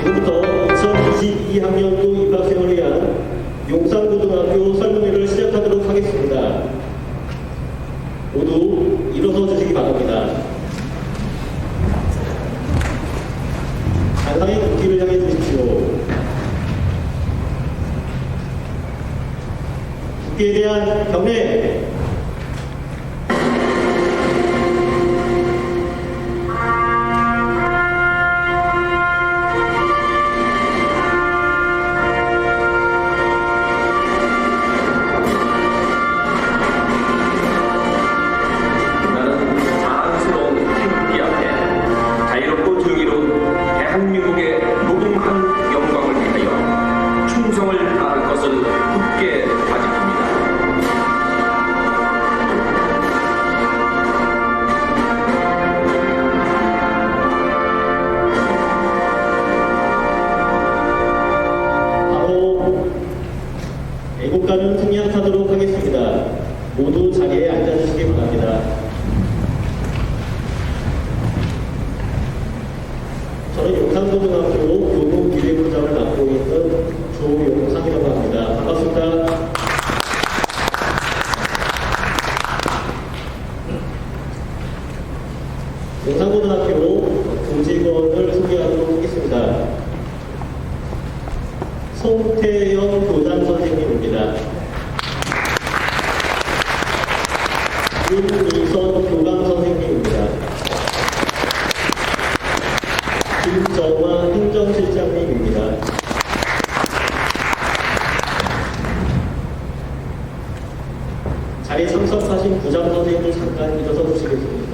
지금부터 2022학년도 입학생을 위한 용산고등학교 설문회를 시작하도록 하겠습니다. 모두 일어서 주시기 바랍니다. 단상의 국기를 향해 주십시오. 국기에 대한 경례. 대한민국의 무궁한 영광을 위하여 충성을 다할 것을 굳게 다짐합니다. 바로 애국가는 승리하도록 하겠습니다. 모두 자리에 앉아주시기 바랍니다. 저는 용산고등학교 교무기획부장을 맡고 있는 조용상이라고 합니다. 반갑습니다. 용산고등학교 교직원을 소개하도록 하겠습니다. 송태영 교장 선생님입니다. 윤미선 교감 선생님입니다. 김정화 행정실장님입니다. 자리에 참석하신 부장 선생님들 잠깐 일어서 주시겠습니까?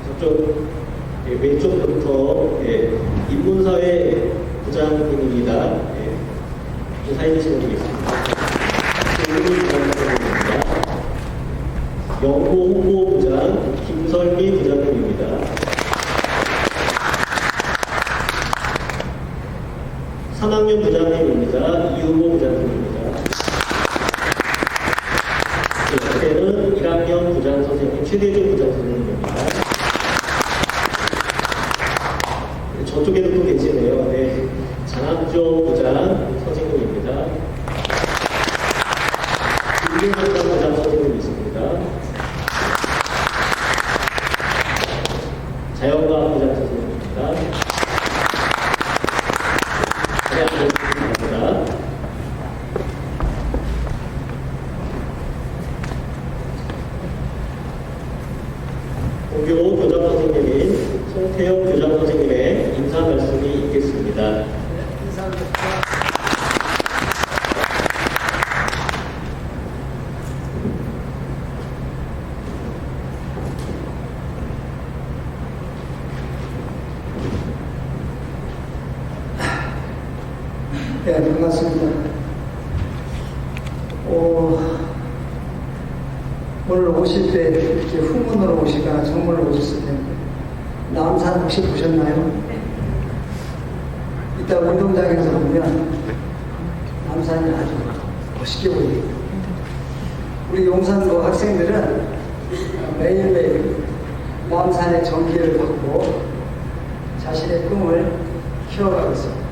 저쪽 왼쪽부터 인문사회 부장님입니다. 인사해 주시면 되겠습니다. 연구 홍보부장 김설미 부장님입니다. (3학년) 부장님입니다. 이우모 부장님입니다. 옆에는 (1학년) 부장 선생님 최대중 부장 선생님입니다. 저쪽에도 또 계시네요. 장학조 부장 선생님입니다. 김민환 부장 선생님 있습니다. 자연과학 부장 선생님입니다. 네, 감사합니다. 고교 교장 선생님인 송태영 교장 선생님의 인사 말씀이 있겠습니다. 인사합니다. 네, 반갑습니다. 오늘 오실 때 이렇게 후문으로 오시거나 정문으로 오셨을 텐데 남산 혹시 보셨나요? 이따 운동장에서 보면 남산이 아주 멋있게 보입니다. 우리 용산고 학생들은 매일매일 남산의 전기를 받고 자신의 꿈을 키워가고 있습니다.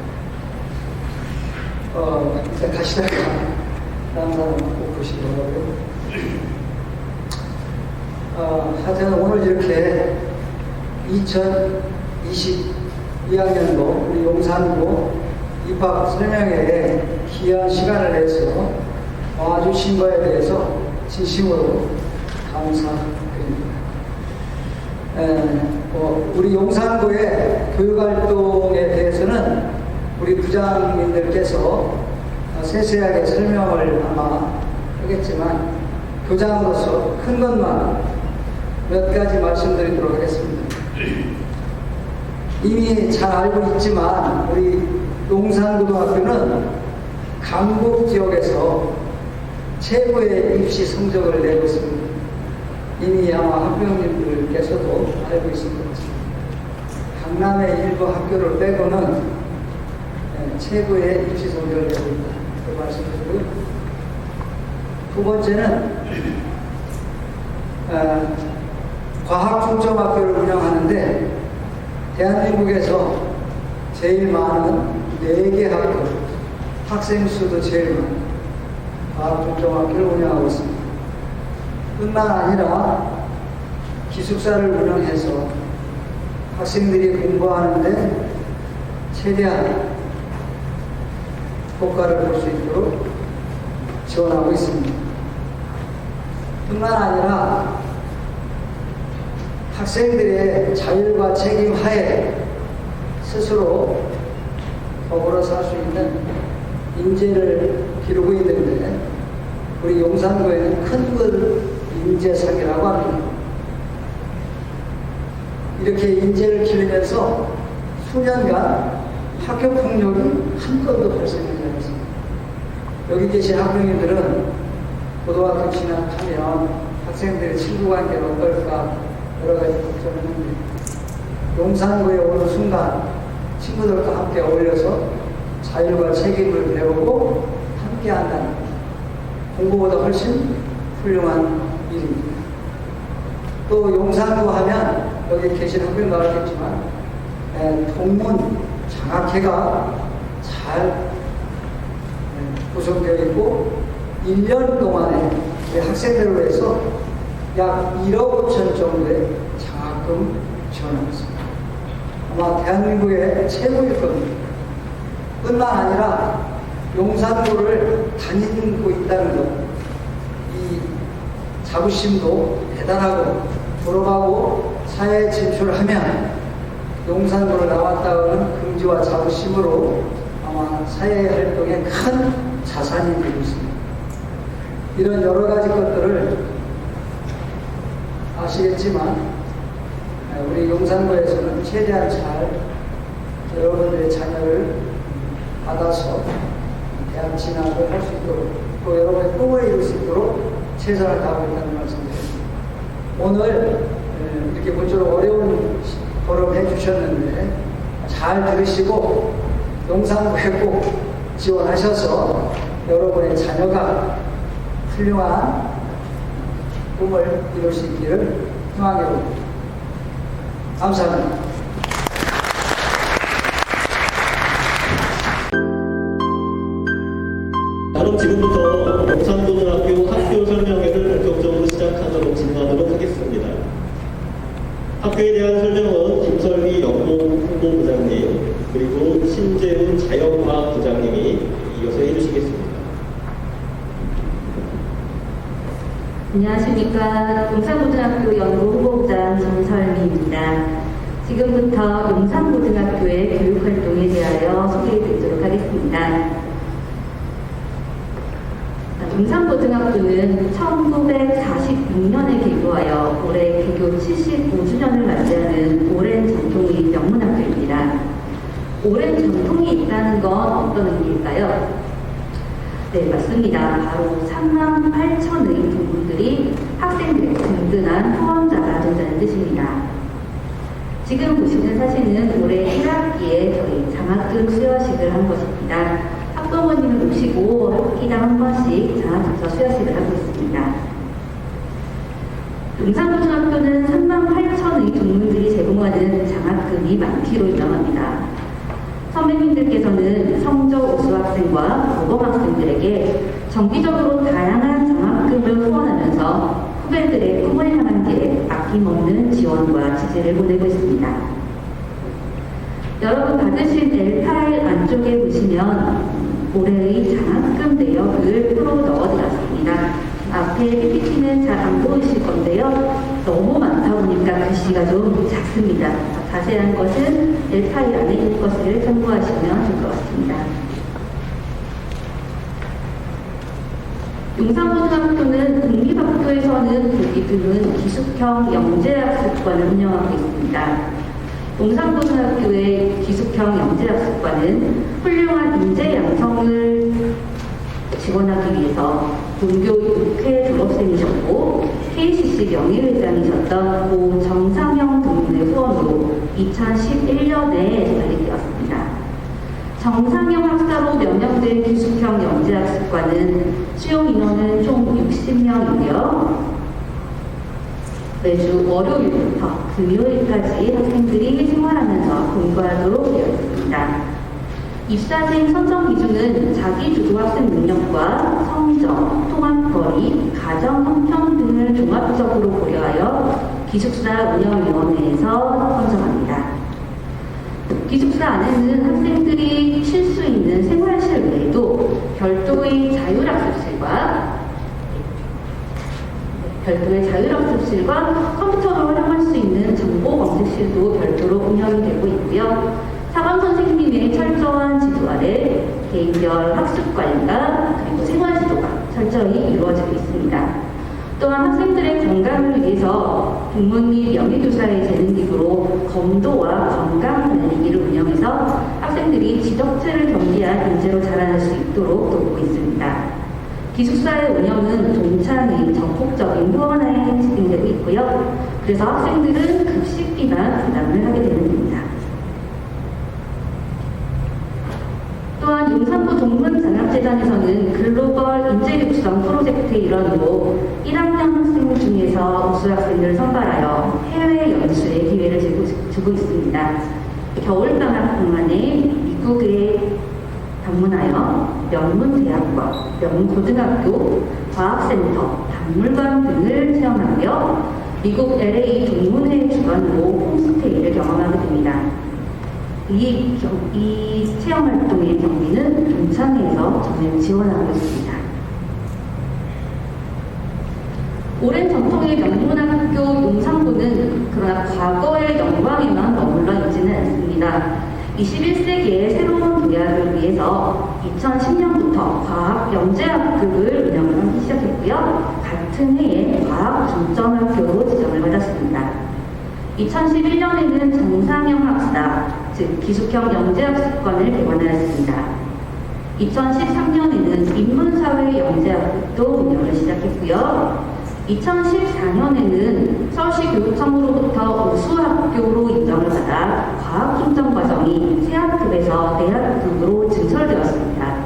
일단 가시다가 남산을 꼭 보시더라고요. 하여튼 오늘 이렇게 2022학년도 우리 용산고 입학 설명회에 귀한 시간을 내서 와주신 거에 대해서 진심으로 감사드립니다. 우리 용산고의 교육활동에 대해서는 우리 부장님들께서 세세하게 설명을 아마 하겠지만 교장으로서 큰 것만 몇 가지 말씀드리도록 하겠습니다. 이미 잘 알고 있지만 우리 용산고등학교는 강북 지역에서 최고의 입시 성적을 내고 있습니다. 이미 아마 학부모님들께서도 알고 있을 것 같습니다. 강남의 일부 학교를 빼고는 최고의 입시 성적을 내고 있다. 그 말씀드리고요. 두 번째는 과학중점학교를 운영하는데 대한민국에서 제일 많은 4개 학교, 학생 수도 제일 많은 과학중점학교를 운영하고 있습니다. 뿐만 아니라 기숙사를 운영해서 학생들이 공부하는데 최대한 효과를 볼 수 있도록 지원하고 있습니다. 뿐만 아니라 학생들의 자율과 책임 하에 스스로 더불어 살 수 있는 인재를 기르고 있는데 우리 용산구에는 큰글 인재상이라고 합니다. 이렇게 인재를 기르면서 수년간 학교 폭력이 한 건도 발생하지 않았습니다. 여기 계신 학부모님들은 고등학교 진학하면 학생들의 친구 관계가 어떨까 여러 가지 걱정을 했는데 용산구에 오는 순간 친구들과 함께 어울려서 자율과 책임을 배우고 함께 한다는 공부보다 훨씬 훌륭한 일입니다. 또 용산구 하면 여기 계신 학부모님 알겠지만 동문 장학회가 잘 구성되어 있고 1년 동안에 학생들을 위해서 약 1억 5천 정도의 장학금 지원하고 있습니다. 아마 대한민국의 최고일 겁니다. 뿐만 아니라 용산구를 다니고 있다는 것, 이 자부심도 대단하고 졸업하고 사회에 진출하면 용산구를 나왔다는 긍지와 자부심으로 아마 사회 활동에 큰 자산이 되고 있습니다. 이런 여러 가지 것들을 아시겠지만 우리 용산구에서는 최대한 잘 여러분들의 자녀를 받아서 대학 진학을 할 수 있도록 또 여러분의 꿈을 이룰 수 있도록 최선을 다하고 있다는 말씀드립니다. 오늘 이렇게 모쪼록 어려운 걸음 해주셨는데 잘 들으시고 용산구에 꼭 지원하셔서 여러분의 자녀가 훌륭한 꿈을 이룰 수 있기를 희망해 봅니다. 감사합니다. 그럼 지금부터 용산고등학교 학교 설명회를 본격적으로 시작하도록 진행하도록 하겠습니다. 학교에 대한 설명은 김설미 연구홍보부장님 그리고 신재훈 자연과학부장님이 이어서 해주시겠습니다. 안녕하십니까. 용산고등학교 연구후보부장 김설미입니다. 지금부터 용산고등학교의 교육활동에 대하여 소개해드리도록 하겠습니다. 용산고등학교는 1946년에 개교하여 올해 개교 75주년을 맞이하는 오랜 전통의 명문학교입니다. 오랜 전통이 있다는 건 어떤 의미일까요? 네, 맞습니다. 바로 3만 8천의 동문들이 학생들의 든든한 후원자가 된다는 뜻입니다. 지금 보시는 사진은 올해 1학기에 저희 장학금 수여식을 한 것입니다. 학부모님을 모시고 학기당 한 번씩 장학금서 수여식을 하고 있습니다. 용산고등학교는 3만 8천의 동문들이 제공하는 장학금이 많기로 유명합니다. 선배님들께서는 성적 우수 학생과 모범 학생들에게 정기적으로 다양한 장학금을 후원하면서 후배들의 꿈을 향한 길에 아낌없는 지원과 지지를 보내고 있습니다. 여러분 받으신 L 파일 안쪽에 보시면 올해의 장학금 내역을 표로 넣어드렸습니다. 앞에 PPT는 잘 안 보이실 건데요. 너무 많다 보니까 글씨가 좀 작습니다. 자세한 것은 L 파일 안에 있는 것을 참고하시면 좋을 것 같습니다. 용산고등학교는 국립학교에서는 보기 드문 기숙형 영재학습관을 운영하고 있습니다. 용산고등학교의 기숙형 영재학습관은 훌륭한 인재 양성을 지원하기 위해서 본교 6회 졸업생이셨고 KCC 명예회장이셨던 고 정상영 동문의 후원으로 2011년에 설립되었습니다. 정상영 학사로 명명된 기숙형 영재학습관은 수용 인원은 총 60명이고요. 매주 월요일부터 금요일까지 학생들이 생활하면서 공부하도록 되어 있습니다. 입사생 선정 기준은 자기주도 학생 능력과 성적, 통합거리, 가정 형편 등을 종합적으로 고려하여 기숙사 운영위원회에서 선정합니다. 기숙사 안에는 학생들이 쉴 수 있는 생활실 외에도 별도의 자율학습실과 컴퓨터로 활용할 수 있는 정보검색실도 별도로 운영이 되고 있고요. 사감 선생님의 철저한 지도 아래 개인별 학습 관리가 그리고 생활 지도가 철저히 이루어지고 있습니다. 또한 학생들의 건강을 위해서 부모님 명예교사의 재능기구로 검도와 건강관리기를 운영해서 학생들이 지덕체를 겸비한 인재로 자라날 수 있도록 돕고 있습니다. 기숙사의 운영은 동창의 전폭적인 후원하에 진행되고 있고요. 그래서 학생들은 급식비만 부담을 하게 되는 겁니다. 또한 용산구 동문장학재단에서는 글로벌 인재육성 프로젝트의 일환으로 1학년 학생 중에서 우수 학생들을 선발하여 해외 연수의 기회를 주고 있습니다. 겨울방학 동안에 미국에 방문하여 명문대학과, 명문고등학교, 과학센터, 박물관 등을 체험하며 미국 LA 동문회 주관으로 홈스테이를 경험하게 됩니다. 이 체험활동의 경비는 동창회에서 전액 지원하고 있습니다. 오랜 전통의 명문학교 용산구는 그러나 과거의 영광에만 머물러 있지는 않습니다. 21세기의 새로운 도약을 위해서 2010년부터 과학영재학급을 운영하기 시작했고요. 같은 해에 과학중점학교로 지정을 받았습니다. 2011년에는 정상형 학사, 즉 기숙형 영재학습관을 개관하였습니다. 2013년에는 인문사회 영재학급도 운영을 시작했고요. 2014년에는 서울시 교육청으로부터 우수학교로 인정을 받아 과학중점 과정이 새학급에서 대학급으로 증설되었습니다.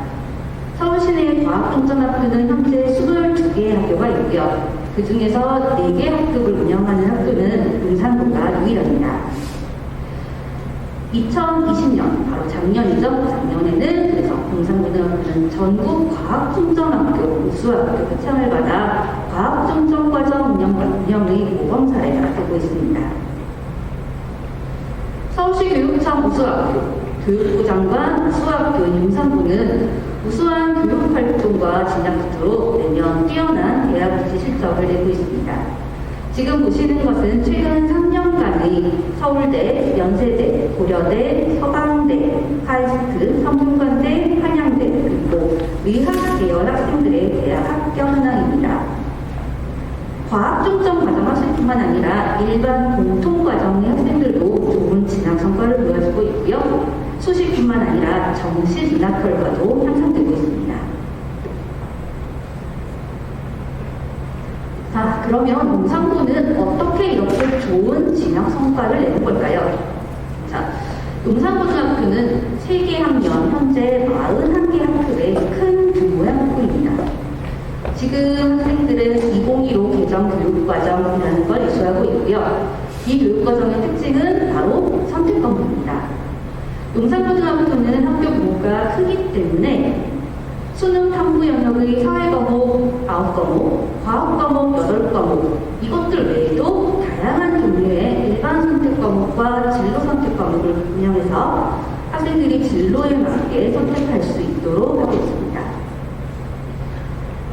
서울시내 과학중점학교는 현재 22개의 학교가 있고요. 그 중에서 4개 학급을 운영하는 학교는 용산구가 유일합니다. 2020년, 바로 작년이죠. 작년에는 그래서 용산고등학교는 전국 과학중점학교 우수학교 표창을 받아 과학중점과정 운영의 모범 사례가 되고 있습니다. 서울시 교육청 우수학교, 교육부 장관 우수학교인 용산구는 우수한 교육활동과 진학구조로 매년 뛰어난 대학 입시 실적을 내고 있습니다. 지금 보시는 것은 최근 3년간의 서울대, 연세대, 고려대, 서강대, 카이스트, 성균관대, 한양대, 그리고 의학계열 학생들의 대학 합격 현황입니다. 과학중점 과정 학생뿐만 아니라 일반 공통과정의 학생들도 좋은 진학 성과를 보여주고 있고요. 수시뿐만 아니라 정시 진학 결과도 향상되고 있습니다. 자, 그러면 용산구는 어떻게 이렇게 좋은 진학 성과를 내는 걸까요? 자, 용산고등학교는 세개 학년, 현재 41개 학급의 큰 규모의 학교입니다. 지금 학생들은 2015 개정 교육과정이라는 걸 이수하고 있고요. 이 교육과정의 특징은 바로 선택 과목입니다. 용산고등학교는 학교 규모가 크기 때문에 수능 탐구 영역의 사회과목 9과목, 과학과목 8과목, 이것들 외에도 다양한 종류의 일반 선택 과목과 진로 선택 과목을 운영해서 학생들이 진로에 맞게 선택할 수 있도록 하고 있습니다.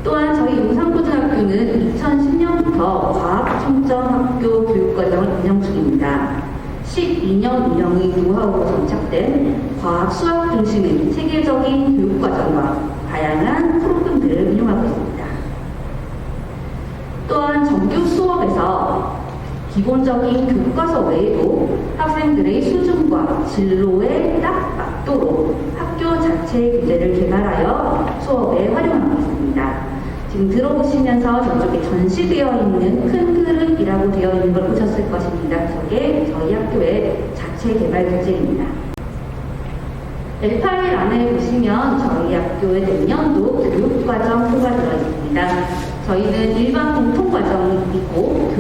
또한 저희 용산고등학교는 2010년부터 과학중점학교 교육과정을 운영 중입니다. 12년 운영의 노하우로 정착된 과학 수학 중심의 체계적인 교육과정과 다양한 프로그램들을 운영하고 있습니다. 또한 정규 수업에서 기본적인 교과서 외에도 학생들의 수준과 진로에 딱 맞도록 학교 자체 교재를 개발하여 수업에 활용하고 있습니다. 지금 들어보시면서 저쪽에 전시되어 있는 큰 그릇이라고 되어 있는 걸 보셨을 것입니다. 저게 저희 학교의 자체 개발 교재입니다. L8일 안에 보시면 저희 학교의 내년도 교육과정 표가 들어 있습니다. 저희는 일반 공통과정이고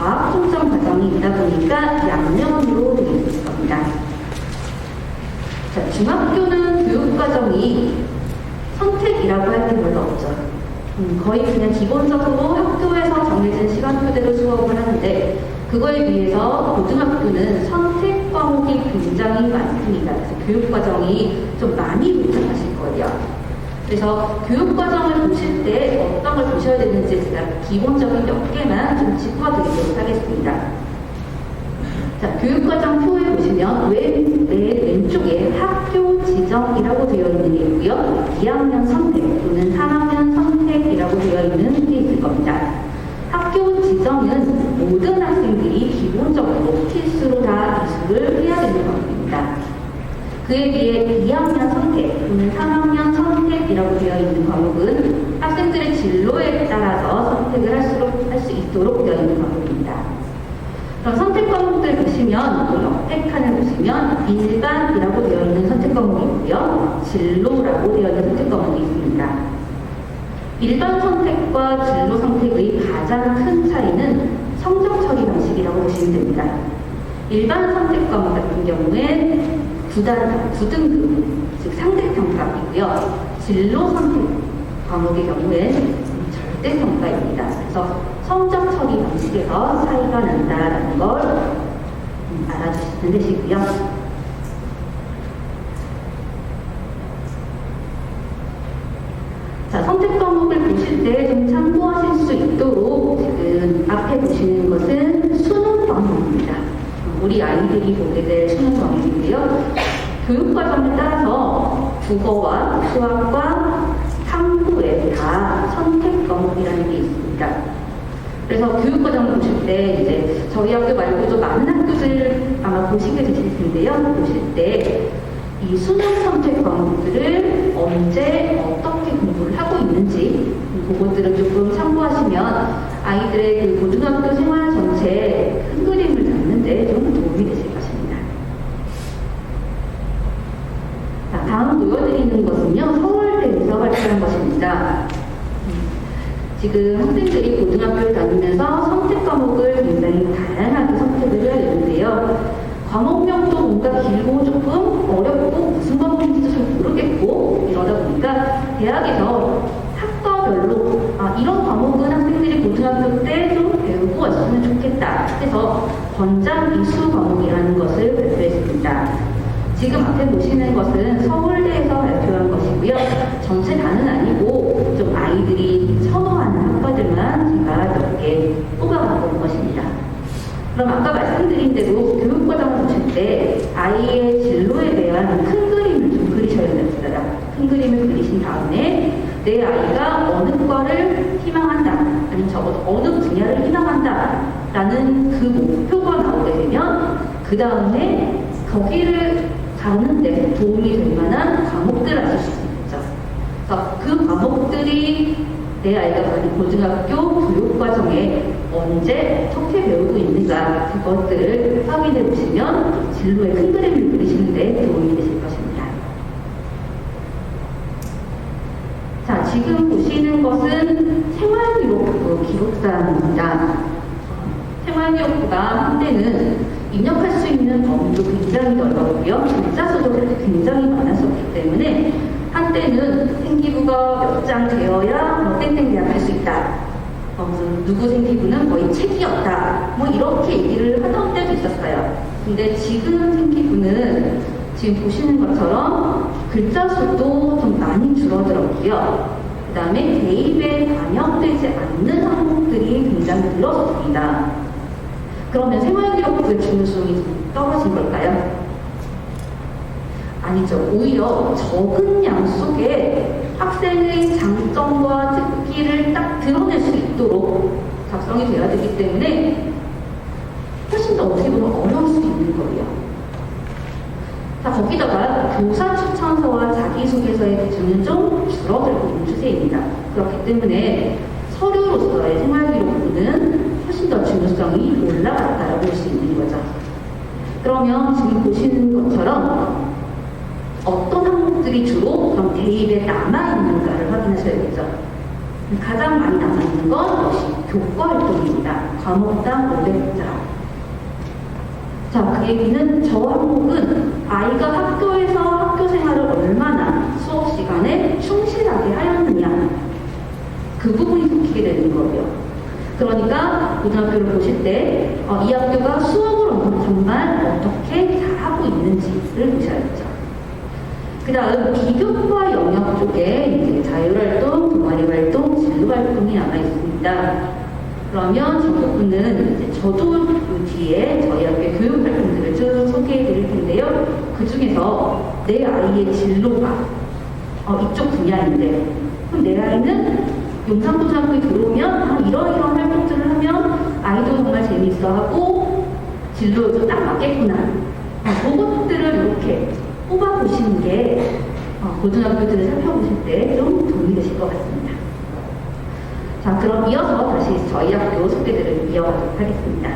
과학 통점 과정이 있다 보니까 양면으로 되어 있을 겁니다. 자, 중학교는 교육 과정이 선택이라고 할 게 별로 없죠. 거의 그냥 기본적으로 학교에서 정해진 시간표대로 수업을 하는데 그거에 비해서 고등학교는 선택 과목이 굉장히 많습니다. 그래서 교육 과정이 좀 많이 복잡하실 거예요. 그래서 교육 과정을 보실 때 어떤 걸 보셔야 되는지 제가 기본적인 몇 개만 좀 짚어드리도록 하겠습니다. 자, 교육과정 표에 보시면 왼쪽에 학교 지정이라고 되어 있는 게 있고요. 2학년 선택 또는 3학년 선택이라고 되어 있는 게 있을 겁니다. 학교 지정은 모든 학생들이 기본적으로 필수로 다 이수를 해야 되는 과목입니다. 그에 비해 2학년 선택 또는 3학년 선택이라고 되어 있는 과목은 학생들의 진로에 따라서 선택을 할 수 있도록 되어 있는 과목입니다. 그럼 선택 과목들 보시면 또 옆에 칸을 보시면 일반이라고 되어 있는 선택 과목이 있고요. 진로라고 되어 있는 선택 과목이 있습니다. 일반 선택과 진로 선택의 가장 큰 차이는 성적 처리 방식이라고 보시면 됩니다. 일반 선택 과목 같은 경우에 9등급, 즉 상대평가이고요. 진로 선택 과목의 경우엔 절대평가입니다. 그래서 성적 처리 방식에서 차이가 난다는 걸 알아주시면 되시고요. 자, 선택 과목을 보실 때 좀 참고하실 수 있도록 지금 앞에 보시는 것은 수능 과목입니다. 우리 아이들이 보게 될 수능 과목인데요. 교육 과정에 따라서 국어와 수학과 탐구에 다 선택 과목이라는 게 있습니다. 그래서 교육 과정을 보실 때 이제 저희 학교 말고도 많은 학교들 아마 보시게 되실 텐데요. 보실 때 이 수능 선택 과목들을 언제 어떻게 공부를 하고 있는지 그것들을 조금 참고하시면 아이들의 그 고등학교 생활 전체에 큰 그림을 잡는데 좀 도움이 되실 것입니다. 자, 다음 보여드리는 것은요. 서울대에서 발표한 것입니다. 지금 학생들이 고등학교를 다니면서 선택 과목을 굉장히 다양하게 선택을 해야 되는데요. 과목명도 뭔가 길고 조금 어렵고 무슨 과목인지도 잘 모르겠고 이러다 보니까 대학에서 학과별로 이런 과목은 학생들이 고등학교 때 좀 배우고 왔으면 좋겠다 해서 권장 이수 과목이라는 것을 발표했습니다. 지금 앞에 보시는 것은 서울대에서 발표한 것이고요. 전체 다는 아니고 좀 아이들이 선호하는 학과들만 제가 몇 개 뽑아본 것입니다. 그럼 아까 말씀드린 대로 교육과정을 보실 때 아이의 진로에 대한 큰 그림을 좀 그리셔야 됩니다. 큰 그림을 그리신 다음에 내 아이가 어느 과를 희망한다, 아니면 적어도 어느 분야를 희망한다 라는 그 목표가 나오게 되면 그 다음에 거기를 가는 데 도움이 될 만한 과목들을 아실 수 있죠. 그래서 그 과목들이 내 아이가 가는 고등학교 교육과정에 언제 어떻게 배우고 있는가 그것들을 확인해 보시면 진로의 큰 그림을 그리시는 데 도움이 되실 것입니다. 자, 지금 보시는 것은 생활기록부 기록사입니다. 생활기록부가 한때는 입력할 수 있는 범위도 굉장히 넓었고요. 글자 수도 굉장히 많았었기 때문에 한때는 생기부가 몇 장 되어야 땡땡 대학 할 수 있다. 누구 생기부는 거의 책이었다. 이렇게 얘기를 하던 때도 있었어요. 근데 지금 생기부는 지금 보시는 것처럼 글자 수도 좀 많이 줄어들었고요. 그 다음에 대입에 반영되지 않는 항목들이 굉장히 늘어섰습니다. 그러면 생활기록부의 중요성이 좀 떨어진 걸까요? 아니죠. 오히려 적은 양 속에 학생의 장점과 특기를 딱 드러낼 수 있도록 작성이 되어야 되기 때문에 훨씬 더 어떻게 보면 어려울 수 있는 거예요. 자, 거기다가 교사 추천서와 자기소개서의 비중은 좀 줄어들고 있는 추세입니다. 그렇기 때문에 서류로서의 생활기록부는 훨씬 더 중요성이 올라갔다라고 볼 수 있는 거죠. 그러면 지금 보시는 것처럼 어떤 항목들이 주로 그럼 대입에 남아있는가를 확인하셔야겠죠. 가장 많이 남아있는 건 역시 교과 활동입니다. 과목당 500자. 자, 그 얘기는 저 항목은 아이가 학교에서 학교 생활을 얼마나 수업 시간에 충실하게 하였느냐, 그 부분이 속히게 되는 거예요. 그러니까 고등학교를 보실 때 이 학교가 수업을 정말 어떻게 잘하고 있는지를 보셔야죠. 그 다음 비교과 영역 쪽에 이제 자율활동, 동아리활동, 진로활동이 남아 있습니다. 그러면 저 부분은 이제 저도 그 뒤에 저희 학교의 교육활동들을 쭉 소개해 드릴 텐데요. 그 중에서 내 아이의 진로가 이쪽 분야인데, 그럼 내 아이는 용산고등학교에 들어오면 이러이러한 활동들을 하면 아이도 정말 재미있어하고 진로도 딱 맞겠구나. 그것들을 이렇게 뽑아보시는 게 고등학교들을 살펴보실 때 좀 도움이 되실 것 같습니다. 자, 그럼 이어서 다시 저희 학교 소개들을 이어가도록 하겠습니다.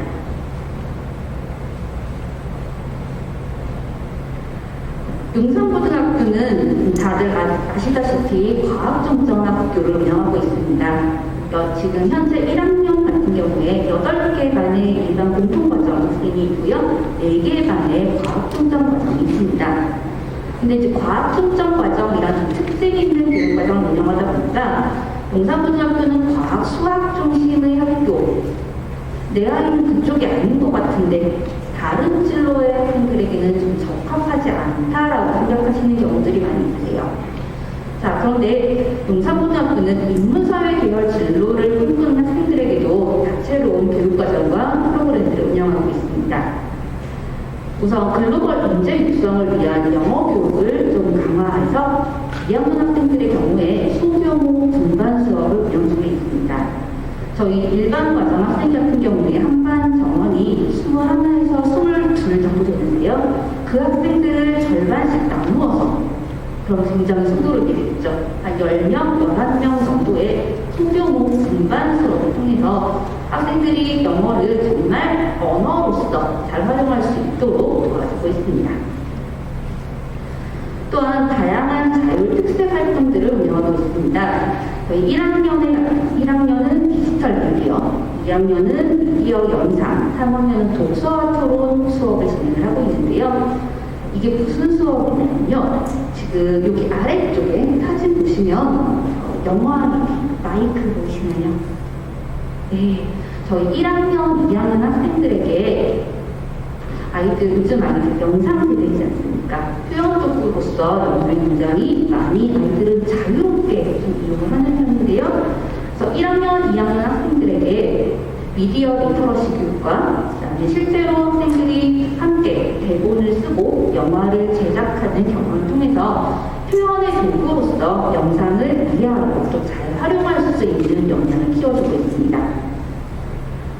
용산고등학교는 다들 아시다시피 과학정정학교를 운영하고 있습니다. 지금 현재 1학년 같은 경우에 8개 반의 일반 공통과정이 있고요. 4개 반의 과학정정과정이 있습니다. 근데 이제 과학정정과정이라는 특색 있는 교육과정을 운영하다 보니까 용산고등학교는 과학, 수학 중심의 학교. 내 아이는 그쪽이 아닌 것 같은데 다른 진로의 학생들에게는 좀 적합하지 않다라고 생각하시는 경우들이 많이 있으세요. 자, 그런데 용산고등학교는 인문사회 계열 진로를 꿈꾸는 학생들에게도 다채로운 교육과정과 프로그램들을 운영하고 있습니다. 우선 글로벌 인재 육성을 위한 영어 교육을 좀 강화해서 2학년 학생들의 경우에 소규모 분반 수업을 운영 중에 있습니다. 저희 일반 과정 학생 같은 경우에 한반 정원이 21에서 22 정도 되는데요. 그 학생들을 절반씩 나누어서, 그럼 굉장히 속도를 내겠죠. 한 10명, 11명 정도의 소규모 분반 수업을 통해서 학생들이 영어를 정말 언어로서 잘 활용할 수 있도록 도와주고 있습니다. 또한 다양한 자율 특색 활동들을 운영하고 있습니다. 저희 1학년은 디지털 미디어, 2학년은 미디어 영상, 3학년은 독서와 토론 수업을 진행을 하고 있는데요. 이게 무슨 수업이냐면요. 지금 여기 아래쪽에 사진 보시면 영화 마이크 보이시나요? 네. 저희 1학년, 2학년 학생들에게 아이들 요즘 아이들 영상 세대이지 않습니까? 표현 쪽으로서 연구를 굉장히 많이 아이들은 자유롭게 좀 이용을 하는 편인데요. 그래서 1학년, 2학년 학생들에게 미디어 리터러시 교육과 그다음에 실제로 학생들이 함께 대본을 쓰고 영화를 제작하는 경험을 통해서 표현의 도구로서 영상을 이해하고 또 잘 활용할 수 있는 역량을 키워주고 있습니다.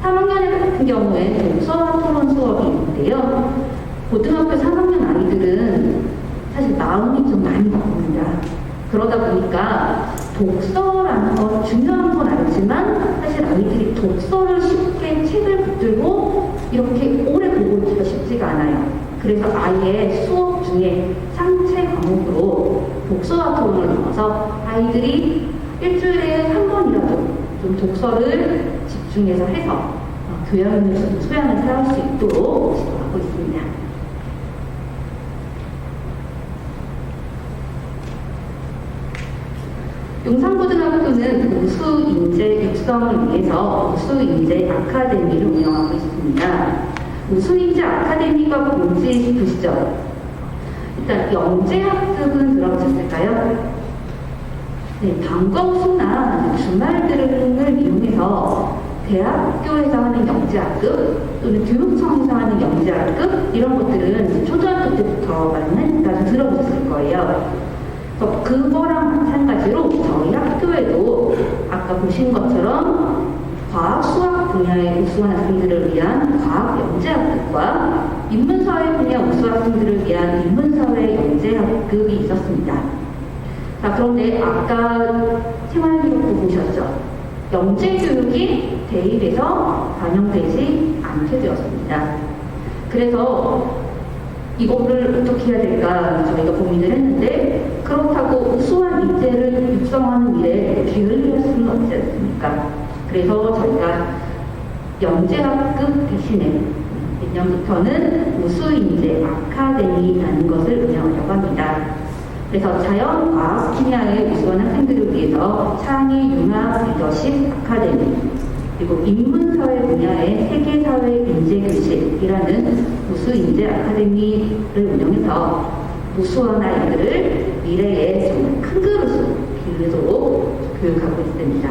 3학년 같은 경우에 독서와 토론 수업이 있는데요. 고등학교 3학년 아이들은 사실 마음이 좀 많이 바쁩니다. 그러다 보니까 독서라는 건 중요한 건 알지만 사실 아이들이 독서를 쉽게 책을 붙들고 이렇게 오래 보고 있기가 쉽지가 않아요. 그래서 아예 수업 중에 상체 과목으로 독서와 토론을 넣어서 아이들이 일주일에 한 번이라도 좀 독서를 집중해서 해서 교양을 소양을 쌓을 수 있도록 지도하고 있습니다. 용산고등학교는 우수인재 육성을 위해서 우수인재 아카데미를 운영하고 있습니다. 우수인재 아카데미가 뭔지 보시죠. 일단 영재학습은 들어보셨을까요? 네, 방과후나 주말들을 이용해서 대학교에서 하는 영재학급 또는 교육청에서 하는 영재학급 이런 것들은 초등학교 때부터 나좀 들어보셨을 거예요. 그래서 그거랑 마찬가지로 저희 학교에도 아까 보신 것처럼 과학, 수학 분야의 우수한 학생들을 위한 과학 영재학급과 인문사회 분야 우수 학생들을 위한 인문사회 영재학급이 있었습니다. 자, 그런데 아까 생활기록부 보셨죠? 영재교육이 대입에서 반영되지 않게 되었습니다. 그래서 이거를 어떻게 해야 될까 저희가 고민을 했는데, 그렇다고 우수한 인재를 육성하는 일에 게을리할 수는 없지 않습니까? 그래서 저희가 영재학급 대신에 내년부터는 우수인재 아카데미라는 것을 운영하려고 합니다. 그래서 자연, 과학 분야의 우수한 학생들을 위해서 창의 융합 리더십 아카데미, 그리고 인문사회 분야의 세계사회 인재교실이라는 우수인재 아카데미를 운영해서 우수한 아이들을 미래에 정말 큰 그릇으로 기르도록 교육하고 있습니다.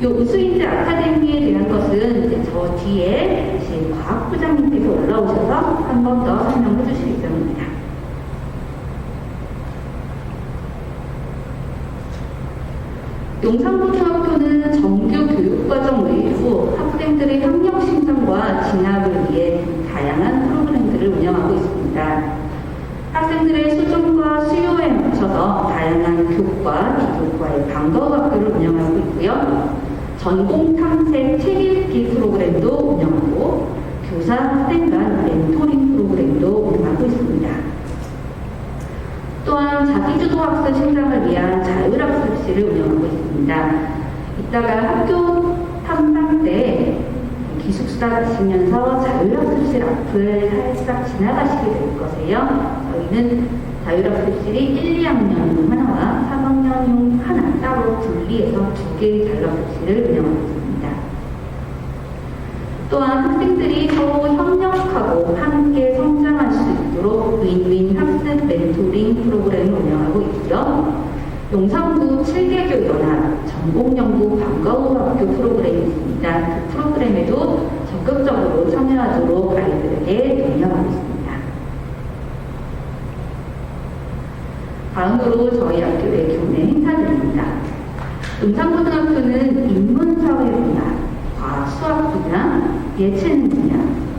이 우수인재 아카데미에 대한 것은 이제 저 뒤에 과학부장님께서 올라오셔서 한 번 더 설명해 주실 예정입니다. 용산고등학교는 정규 교육과정 외에도 학생들의 학력 신장과 진학을 위해 다양한 프로그램들을 운영하고 있습니다. 학생들의 수준과 수요에 맞춰서 다양한 교과, 비교과의 방과후 학교를 운영하고 있고요. 전공 탐색 책 읽기 프로그램도 운영하고 교사 학생 간 멘토링 프로그램도 운영하고 있습니다. 또한 자기주도 학습 신장을 위한 자율학습실을 운영하고 있습니다. 이따가 학교 탐방 때 기숙사 가시면서 자율학습실 앞을 살짝 지나가시게 될 거세요. 저희는 자율학습실이 1, 2학년용 하나와 3학년용 하나 따로 분리해서 2개의 자율학습실을 운영하고 있습니다. 또한 학생들이 서로 협력하고 함께 성장할 수 있도록 윈윈 학습 멘토링 프로그램을 운영하고 있고요. 용산구 7개교 연합 전공연구 방과후 학교 프로그램이 있습니다. 그 프로그램에도 적극적으로 참여하도록 아이들에게 독려하고 있습니다. 다음으로 저희 학교의 교내 행사들입니다. 용산고등학교는 인문사회 분야, 과학 수학 분야, 예체능 분야,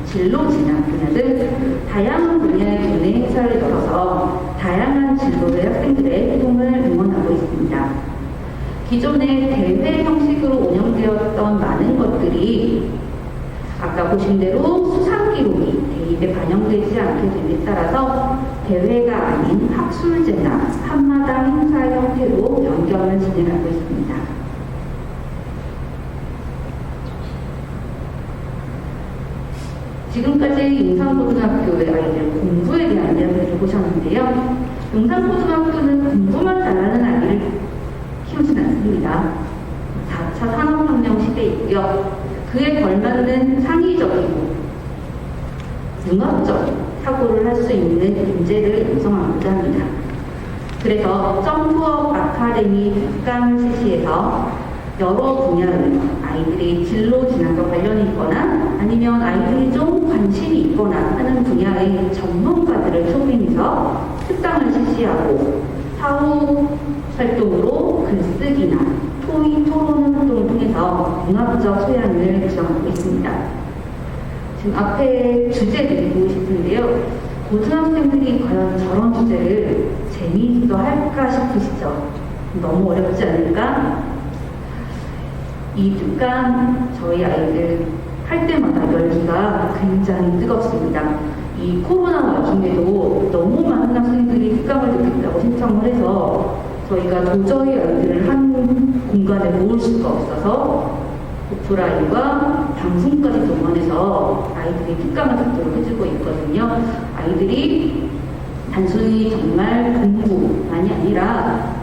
진로 진학 분야 등 다양한 분야의 교내 행사를 열어서 다양한 진로의 학생들의 활동을 응원하고 있습니다. 기존에 대회 형식으로 운영되었던 많은 것들이 아까 보신 대로 수상 기록이 대입에 반영되지 않게 됨에 따라서 대회가 아닌 학술제나 한마당 행사 형태로 변경을 진행하고 있습니다. 지금까지 용산고등학교의 아이들 공부에 대한 이야기를 보셨는데요. 용산고등학교는 공부만 잘하는 아이를 키우진 않습니다. 4차 산업혁명 시대이고요. 그에 걸맞는 창의적이고 융합적인 사고를 할 수 있는 인재를 양성하고자 합니다. 그래서 점프업 아카데미 특강을 실시해서 여러 분야의 아이들이 진로 진학과 관련이 있거나 아니면 아이들이 좀 관심이 있거나 하는 분야의 전문가들을 초빙해서 특강을 실시하고 사후 활동으로 글쓰기나 토의 토론 활동을 통해서 융합적 소양을 구성하고 있습니다. 지금 앞에 주제들이 보이시는데요. 고등학생들이 과연 저런 주제를 재미있어 할까 싶으시죠? 너무 어렵지 않을까? 이 특강 저희 아이들 할 때마다 열기가 굉장히 뜨겁습니다. 이 코로나 와중에도 너무 많은 학생들이 특강을 듣겠다고 신청을 해서 저희가 도저히 아이들을 한 공간에 모을 수가 없어서 오프라인과 방송까지 동원해서 아이들이 특강을 듣도록 해주고 있거든요. 아이들이 단순히 정말 공부만이 아니라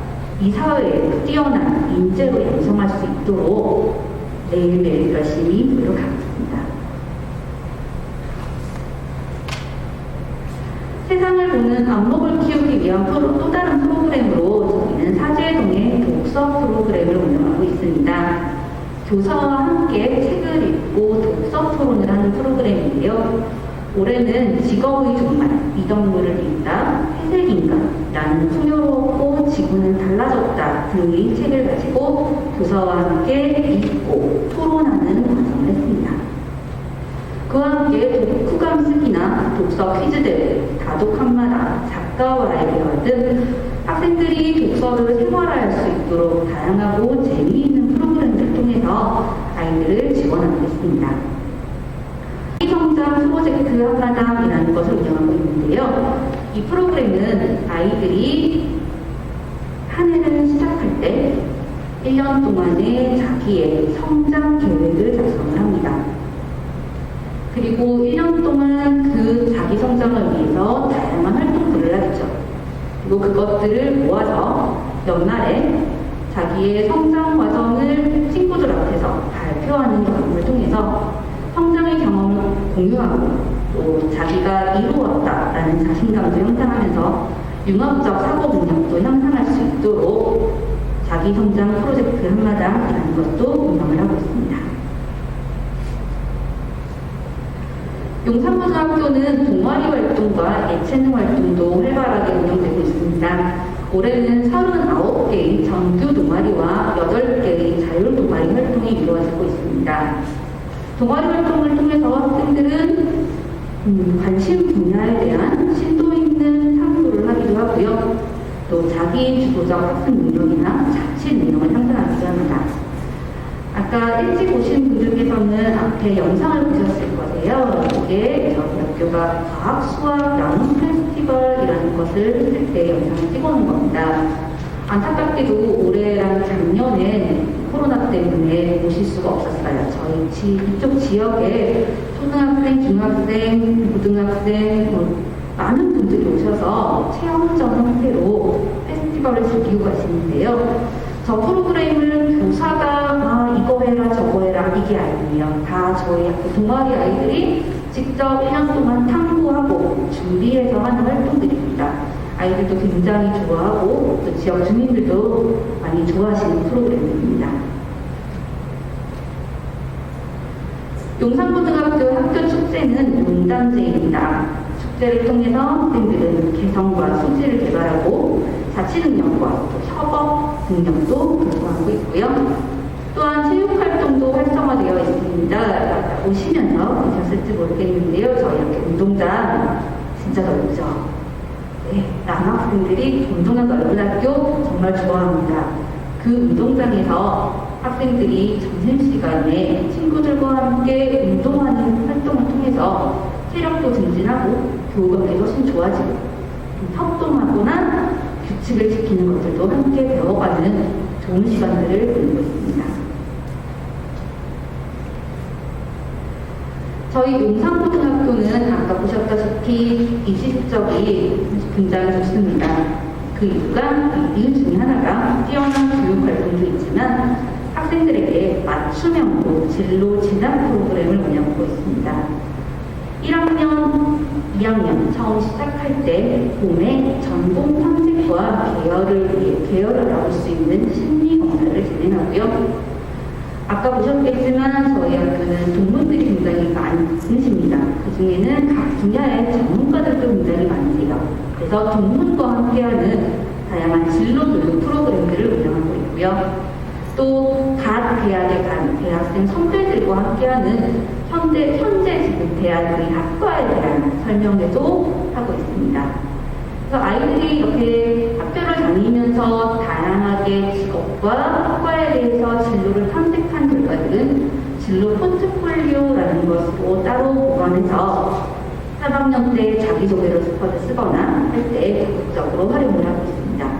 이 사회에 뛰어난 인재로 양성할 수 있도록 매일매일 열심히 노력하고 있습니다. 세상을 보는 안목을 키우기 위한 또 다른 프로그램으로 저희는 사제동의 독서 프로그램을 운영하고 있습니다. 교사와 함께 책을 읽고 독서 토론을 하는 프로그램인데요. 올해는 직업의 종말, 이덕물을 읽다, 회색인간라는 풍요롭고 지구는 달라졌다 등의 책을 가지고 교사와 함께 읽고 토론하는 과정을 했습니다. 그와 함께 독후감 쓰기나 독서 퀴즈 대회, 다독 한마당, 작가와의 대화 등 학생들이 독서를 생활화할 수 있도록 다양하고 재미있는 프로그램들을 통해서 아이들을 지원하고 있습니다. 성장 성장 프로젝트 한마당이라는 것을 운영하고 있는데요. 이 프로그램은 아이들이 한 해를 시작할 때 1년 동안의 자기의 성장 계획을 작성을 합니다. 그리고 1년 동안 그 자기 성장을 위해서 다양한 활동들을 하죠. 그리고 그것들을 모아서 연말에 자기의 성장 과정을 친구들 앞에서 발표하는 경험을 통해서 성장의 경험을 공유하고 또 자기가 이루었다라는 자신감도 형성하면서 융합적 사고 능력도 향상할 수 있도록 자기 성장 프로젝트 한마당이라는 것도 운영을 하고 있습니다. 용산고등학교는 동아리 활동과 예체능 활동도 활발하게 운영되고 있습니다. 올해는 39개의 정규 동아리와 8개의 자율 동아리 활동이 이루어지고 있습니다. 동아리 활동을 통해서 학생들은 관심 분야에 대한 심도 있는 탐구를 하기도 하고요. 또 자기 주도적 학습 능력이나 자치 능력을 향상하기도 합니다. 아까 일찍 오신 분들께서는 앞에 영상을 보셨을 거예요. 이게 저희 학교가 과학 수학 나눔 페스티벌이라는 것을 했을 때 영상을 찍어놓은 겁니다. 안타깝게도 올해랑 작년에 코로나 때문에 오실 수가 없었어요. 저희 이쪽 지역에 초등학생, 중학생, 고등학생 많은 분들이 오셔서 체험전 형태로 페스티벌을 즐기고 가시는데요. 저 프로그램을 교사가 이거 해라 저거 해라 이게 아니에요. 다 저희 학교 동아리 아이들이 직접 1년 동안 탐구하고 준비해서 하는 활동들입니다. 아이들도 굉장히 좋아하고 또 지역 주민들도 많이 좋아하시는 프로그램입니다. 용산고등학교 학교 축제는 용단제입니다. 축제를 통해서 학생들은 개성과 소질을 개발하고 자치 능력과 또 협업 능력도 교육하고 있고요. 또한 체육활동도 활성화되어 있습니다. 오시면서 보셨을지 모르겠는데요. 저희 학교 운동장 진짜 넓죠. 네, 남학생들이 운동장 넓은 학교 정말 좋아합니다. 그 운동장에서 학생들이 점심시간에 친구들과 함께 운동하는 활동을 통해서 체력도 증진하고 교감도 훨씬 좋아지고 협동하거나 규칙을 지키는 것들도 함께 배워가는 좋은 시간들을 보내고 있습니다. 저희 용산고등학교는 아까 보셨다시피 이시적이 굉장히 좋습니다. 그 이유 중에 하나가 뛰어난 교육 활동도 있지만 학생들에게 맞춤형으로 진로 진학 프로그램을 운영하고 있습니다. 1학년, 2학년 처음 시작할 때 봄에 전공 탐색과 계열을 알아볼 수 있는 심리 검사를 진행하고요. 아까 보셨겠지만 저희 학교는 동문들이 굉장히 많으십니다. 그 중에는 각 분야의 전문가들도 굉장히 많으세요. 그래서 동문과 함께하는 다양한 진로 교육 프로그램들을 운영하고 있고요. 또 각 대학에 간 대학생 선배들과 함께하는 현재 지금 대학의 학과에 대한 설명회도 하고 있습니다. 그래서 아이들이 이렇게 학교를 다니면서 다양하게 직업과 학과에 대해서 진로를 탐색한 결과들은 진로 포트폴리오라는 것으로 따로 보관해서 3학년 때 자기소개를 쓰거나 할 때 적극적으로 활용을 하고 있습니다.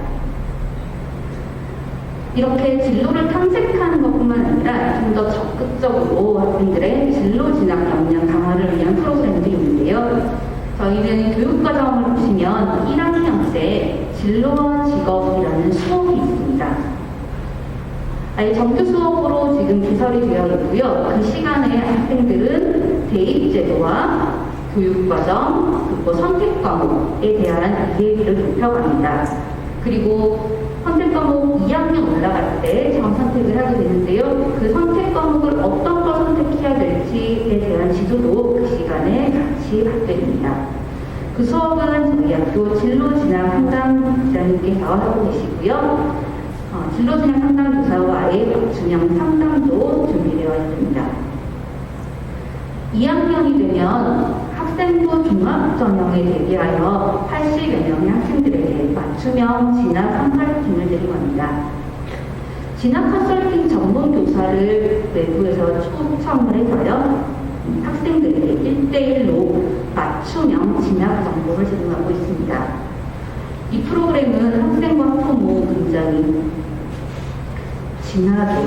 이렇게 진로를 탐색하는 것뿐만 아니라 좀 더 적극적으로 학생들의 진로 진학 역량 강화를 위한 프로그램도 있는데요. 저희는 교육과정을 보시면 1학년 때 진로와 직업이라는 수업이 있습니다. 아예 정규 수업으로 지금 개설이 되어 있고요. 그 시간에 학생들은 대입제도와 교육과정, 그리고 선택 과목에 대한 이해를 높여갑니다. 그리고 선택 과목 2학년 올라갈 때 처음 선택을 하게 되는데요. 그 선택 과목을 어떤 걸 선택해야 될지에 대한 지도도 그 시간에 같이 받게 됩니다. 그 수업은 저희 학교 진로진학 상담부장님께서 하고 계시고요. 진로진학 상담교사와의 맞춤형 상담도 준비되어 있습니다. 2학년이 되면 학생부 종합전형에 대비하여 80여 명의 학생들에게 맞춤형 진학 컨설팅을 드리고합니다. 진학 컨설팅 전문 교사를 외부에서 초청을 해서요. 학생들에게 1대1 3명 진학 정보를 제공하고 있습니다. 이 프로그램은 학생과 학부모 굉장히 진하게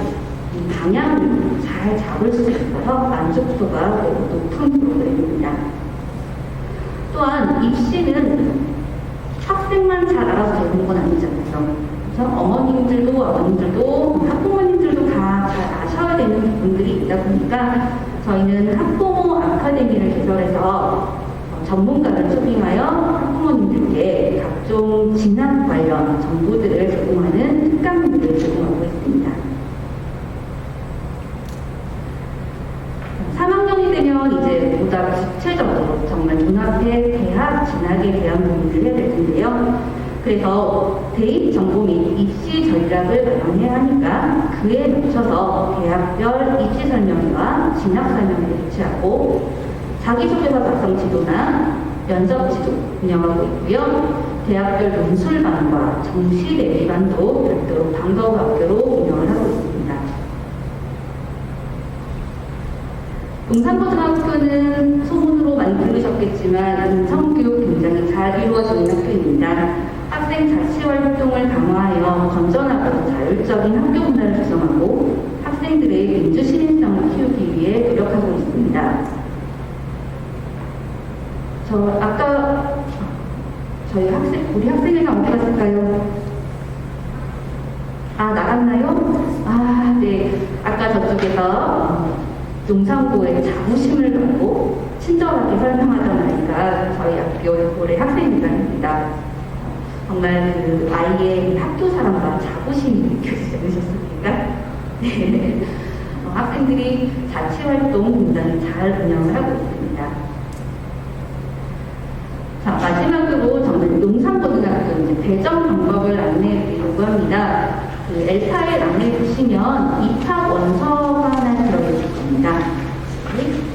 이 방향을 잘 잡을 수 있어서 만족도가 매우 높은 프로그램입니다. 또한 입시는 학생만 잘 알아서 되는 건 아니잖아요. 그래서 어머님들도 아버님들도 학부모님들도 다 잘 아셔야 되는 부분들이 있다 보니까 저희는 학부모 아카데미를 개설해서 전문가를 초빙하여 학부모님들께 각종 진학 관련 정보들을 제공하는 특강들을 제공하고 있습니다. 3학년이 되면 이제 보다 구체적으로 정말 눈앞에 대학 진학에 대한 고민을 해야 될 텐데요. 그래서 대입 정보 및 입시 전략을 마련해야 하니까 그에 맞춰서 대학별 입시 설명회와 진학 설명회를 개최하고 자기소개서 작성 지도나 면접 지도 운영하고 있고요. 대학별 논술반과 정시 대비반도 별도로 방과후 학교로 운영을 하고 있습니다. 용산고등학교는 소문으로 많이 들으셨겠지만 인성교육 굉장히 잘 이루어지는 학교입니다. 학생 자치활동을 강화하여 건전하고 자율적인 학교 문화를 조성하고 학생들의 민주 시민성을 키우기 위해 노력하고 있습니다. 우리 학생회가 어디 갔을까요? 나갔나요? 네. 아까 저쪽에서 용산고의 자부심을 갖고 친절하게 설명하던 아이가 저희 학교 올해 학생회장입니다. 정말 그 아이의 학교 사랑과 자부심이 느껴지지 않으셨습니까? 네. 학생들이 자치활동 굉장히 잘 운영을 하고 있습니다. 자, 마지막으로 저는 용산고등학교 이제 배정 방법을 안내해 드리려고 합니다. 그 엘타에 안내해 보시면 입학 원서가 하나 들어있을 겁니다. 네.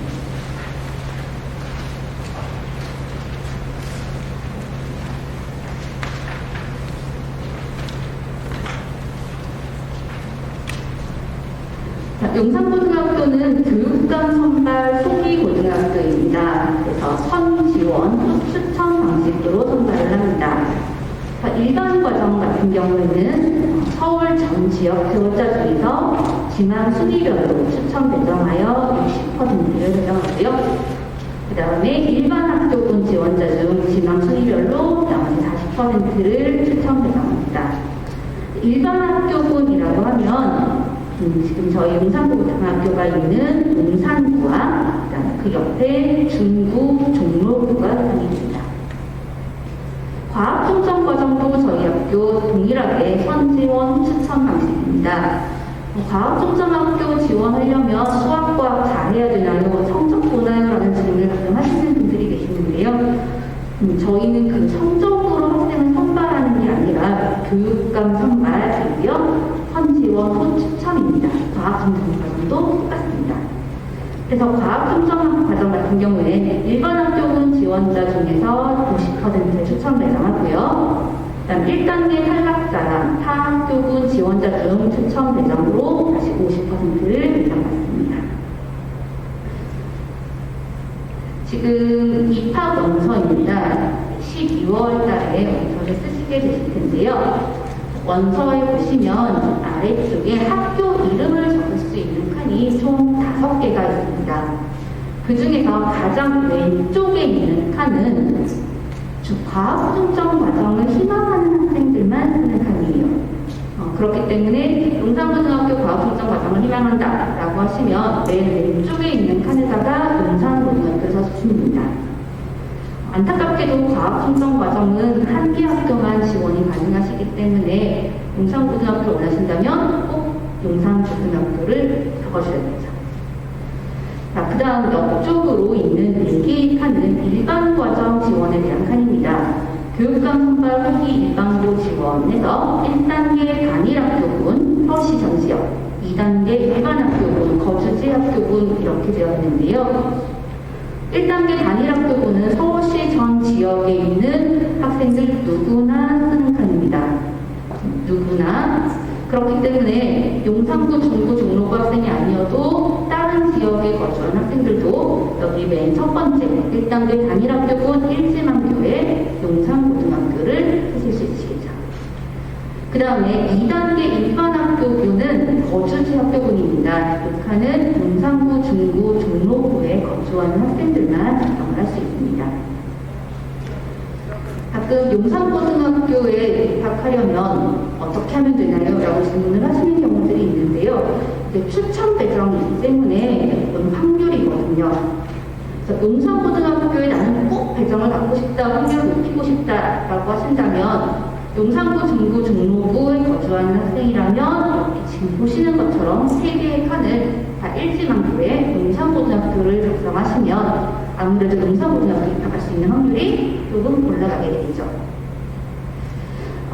용산고등학교는 교육감 선발 소기 고등학교입니다. 그래서 선지원, 추천 방식으로 선발을 합니다. 일반 과정 같은 경우에는 서울 전 지역 지원자 중에서 지망 순위별로 추천 배정하여 60%를 배정하고요. 그 다음에 일반 학교군 지원자 중 지망 순위별로 나머지 40%를 추천 배정합니다. 일반 학교군이라고 하면 지금 저희 용산고등학교가 있는 용산구와 그 옆에 중구, 종로구가 있습니다. 과학중점 과정도 저희 학교 동일하게 선지원 추천 방식입니다. 과학중점 학교 지원하려면 수학과학 다 해야 되나요? 성적 보나요? 라는 질문을 가끔 하시는 분들이 계시는데요. 저희는 그 성적으로 학생을 선발하는 게 아니라 교육감 선발이고요. 선지원 후 추천입니다. 과학중점 과정도 똑같습니다. 그래서 과학중점 과정 같은 경우에 일반 학교군 지원자 중에서 90% 추천 배정하고요. 그다음 1단계 탈락자랑 타 학교군 지원자 중 추천 배정으로 다시 50%를 배정받습니다. 지금 입학 원서입니다. 12월 달에 원서를 쓰시게 되실 텐데요. 원서에 보시면 아래쪽에 학교 이름을 적을 수 있는 칸이 총 5개가 있습니다. 그 중에서 가장 왼쪽에 있는 칸은 과학중점 과정을 희망하는 학생들만 쓰는 칸이에요. 그렇기 때문에 용산고등학교 과학중점 과정을 희망한다라고 하시면 맨 왼쪽에 있는 칸에다가 용산고등학교 써주시면 됩니다. 안타깝게도 과학중점 과정은 한 개 학교만 지원이 가능하시기 때문에 용산고등학교 원하신다면 꼭 용산고등학교를 적어주셔야 되죠. 자, 그 다음 옆쪽으로 있는 4개의 칸은 일반 과정 지원에 대한 칸입니다. 교육감 선발 후기 일반고 지원에서 1단계 단일학교군, 서울시 전 지역, 2단계 일반학교군, 거주지 학교군 이렇게 되어 있는데요. 1단계 단일학교군은 서울시 전 지역에 있는 학생들 누구나 쓰는 칸입니다. 누구나. 그렇기 때문에 용산구, 중구, 종로구 학생이 아니어도 다른 해당 지역에 거주한 학생들도 여기 맨 첫 번째 1단계 단일학교군 일지망교의 용산고등학교를 하실 수 있으시죠. 그 다음에 2단계 일반학교군은 거주지 학교군입니다. 북한은 용산구, 중구, 종로구에 거주하는 학생들만 전형을 할 수 있습니다. 가끔 용산고등학교에 입학하려면 어떻게 하면 되나요? 라고 질문을 하시는 경우들이 있는데요. 추천 배정이기 때문에 어떤 확률이거든요. 그래서 용산고등학교에 나는 꼭 배정을 받고 싶다, 확률을 높이고 싶다라고 하신다면 용산구, 중구, 종로구에 거주하는 학생이라면 이렇게 지금 보시는 것처럼 3개의 칸을 다 일지망교에 용산고등학교를 작성하시면 아무래도 용산고등학교에 입학할 수 있는 확률이 조금 올라가게 되죠.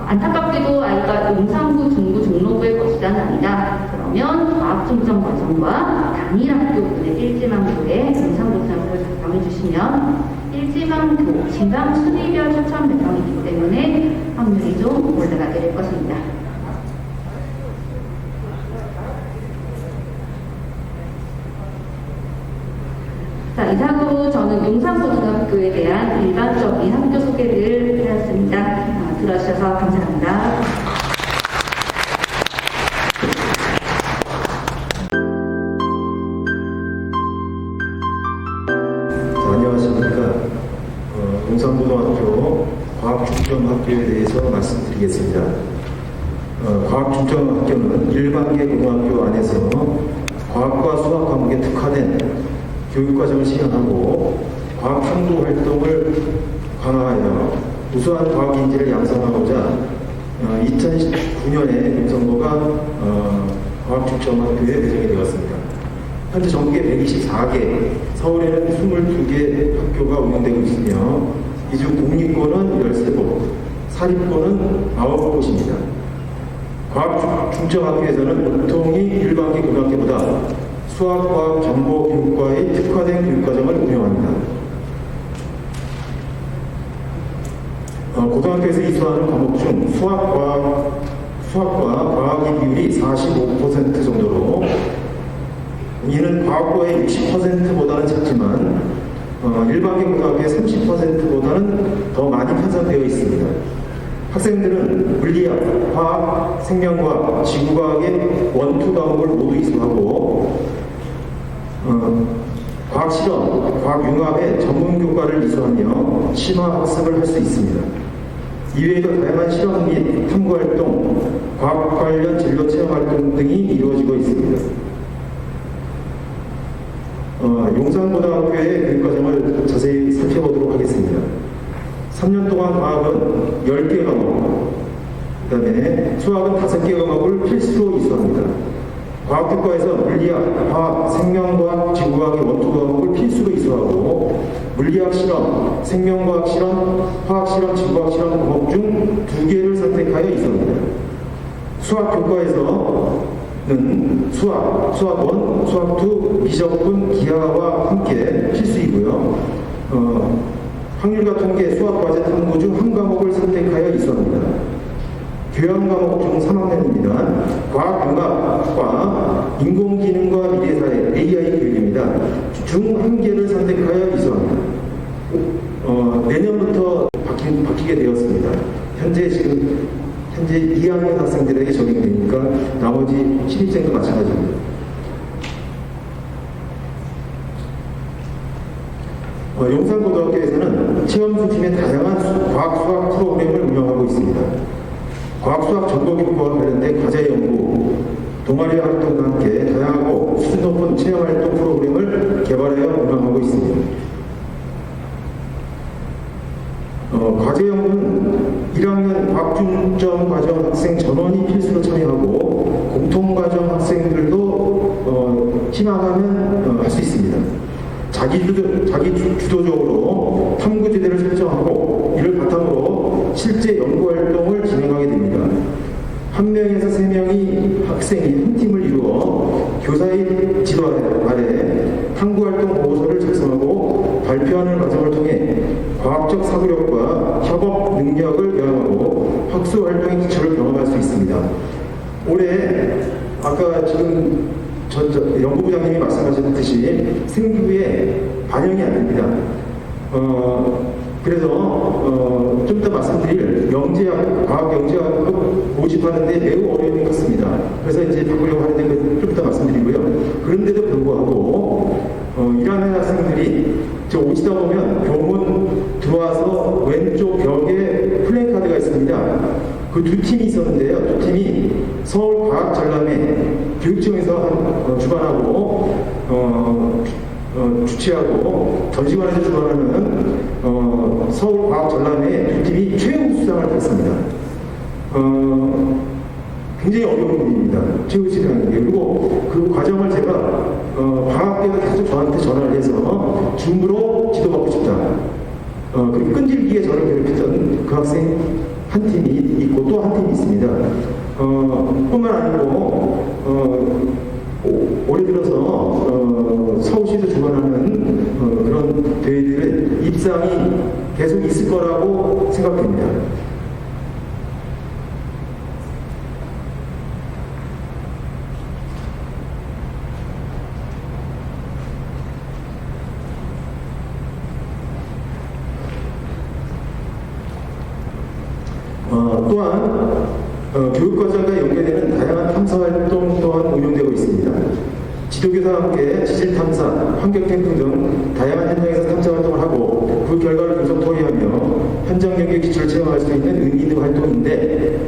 안타깝게도 아이가 용산구, 중구, 종로구에 거주자는 아니다. 그러면 과학중점 과정과 단일학교군의 일지망교에 용산고등학교를 작성해 주시면 일지망교, 지방 순위별 추천 배정이기 때문에 확률이 좀 올라가게 될 것입니다. 자, 이상으로 저는 용산고등학교에 대한 일반적인 학교 소개를 해왔습니다. 들어주셔서 감사합니다. 안녕하십니까. 용산고등학교 과학중점학교에 대해서 말씀드리겠습니다. 과학중점학교는 일반계 고등학교 안에서 과학과 수학 과목에 특화된 교육과정을 시행하고 과학 탐구 활동을 강화하여 우수한 과학인재를 양성하고자 2019년에 용산고가 과학중점학교에 배정이 되었습니다. 현재 전국에 124개, 서울에는 22개 학교가 운영되고 있으며 이 중 공립고는 13곳, 사립고는 9곳입니다. 과학중점학교에서는 보통이 일반계 고등학교보다 수학과학 정보교육과의 특화된 교육과정을 운영합니다. 고등학교에서 이수하는 과목 중 수학과 과학의 비율이 45% 정도로 이는 과학과의 60%보다는 작지만 일반계 고등학교의 30%보다는 더 많이 편성되어 있습니다. 학생들은 물리학, 화학, 생명과학, 지구과학의 원투 과목을 모두 이수하고 과학실험, 과학융합의 전문교과를 이수하며 심화학습을 할 수 있습니다. 이외에도 다양한 실험 및 탐구활동, 과학 관련 진로 체험활동 등이 이루어지고 있습니다. 용산고등학교의 교육과정을 자세히 살펴보도록 하겠습니다. 3년 동안 과학은 10개 과목, 그 다음에 수학은 5개 과목을 필수로 이수합니다. 과학교과에서 물리학, 화학, 생명과학, 지구과학의 원투 과목을 필수로 이수하고 물리학 실험, 생명과학 실험, 화학 실험, 지구과학 실험 과목 중 2개를 선택하여 이수합니다. 수학교과에서는 수학1, 수학2, 비적분, 기하와 함께 필수이고요. 확률과 통계, 수학과제 탐구 중 한 과목을 선택하여 이수합니다. 교양 과목 중 3학년입니다. 과학융합과 인공지능과 미래사회 AI 교육입니다. 중 1개를 선택하여 이수합니다. 내년부터 바뀌게 되었습니다. 현재 2학년 학생들에게 적용되니까 나머지 신입생도 마찬가지입니다. 용산고등학교에서는 체험수팀의 다양한 과학, 수학 프로그램을 운영하고 있습니다. 과학수학 정보교육과 관련된 과제 연구, 동아리 활동과 함께 다양하고 수준 높은 체험활동 프로그램을 개발하여 운영하고 있습니다. 과제 연구는 1학년 과학중점 과정 학생 전원이 필수로 참여하고 공통과정 학생들도 희망하면 할 수 있습니다. 자기주도적으로 탐구지대를 설정하고 이를 바탕으로 실제 연구활동을 진행하게 됩니다. 1명에서 3명이 학생이 한 팀을 이루어 교사의 지도 아래 탐구활동 보고서를 작성하고 발표하는 과정을 통해 과학적 사고력과 협업 능력을 교양하고 학술활동의 기초를 경험할 수 있습니다. 올해 아까 지금 연구부장님이 말씀하셨듯이 생기부에 반영이 안 됩니다. 그래서 좀 더 말씀드릴 영재학, 과학영재학을 모집하는데 매우 어려움이 컸습니다. 그래서 이제 바꾸려고 하는데 좀 더 말씀드리고요. 그런데도 불구하고 1학년 학생들이 오시다 보면 교문 들어와서 왼쪽 벽에 플래카드가 있습니다. 그 두 팀이 있었는데요. 두 팀이 서울과학전람회 교육청에서 주관하고 주최하고 전시관에서 주관하는 서울과학전람회 두 팀이 최우수상을 받았습니다. 굉장히 어려운 일입니다. 최우수상인 게. 그리고 그 과정을 제가 방학때도 계속 저한테 전화를 해서 줌으로 지도받고 싶다. 그리고 끈질기게 저를 괴롭혔던 그 학생 한 팀이 있고 또 한 팀이 있습니다. 뿐만 아니고 올해 들어서 서울시에서 주관하는 그런 대회들의 입상이 계속 있을 거라고 생각됩니다. 또한 교육과정과 연계되는 다양한 탐사활동 또한 운영되고 있습니다. 지도교사와 함께 지질탐사, 환경캠핑 등 다양한 현장에서 탐사활동을 하고 그 결과를 분석 토의하며 현장 경계 기초를 체험할 수 있는 의미 있는 활동인데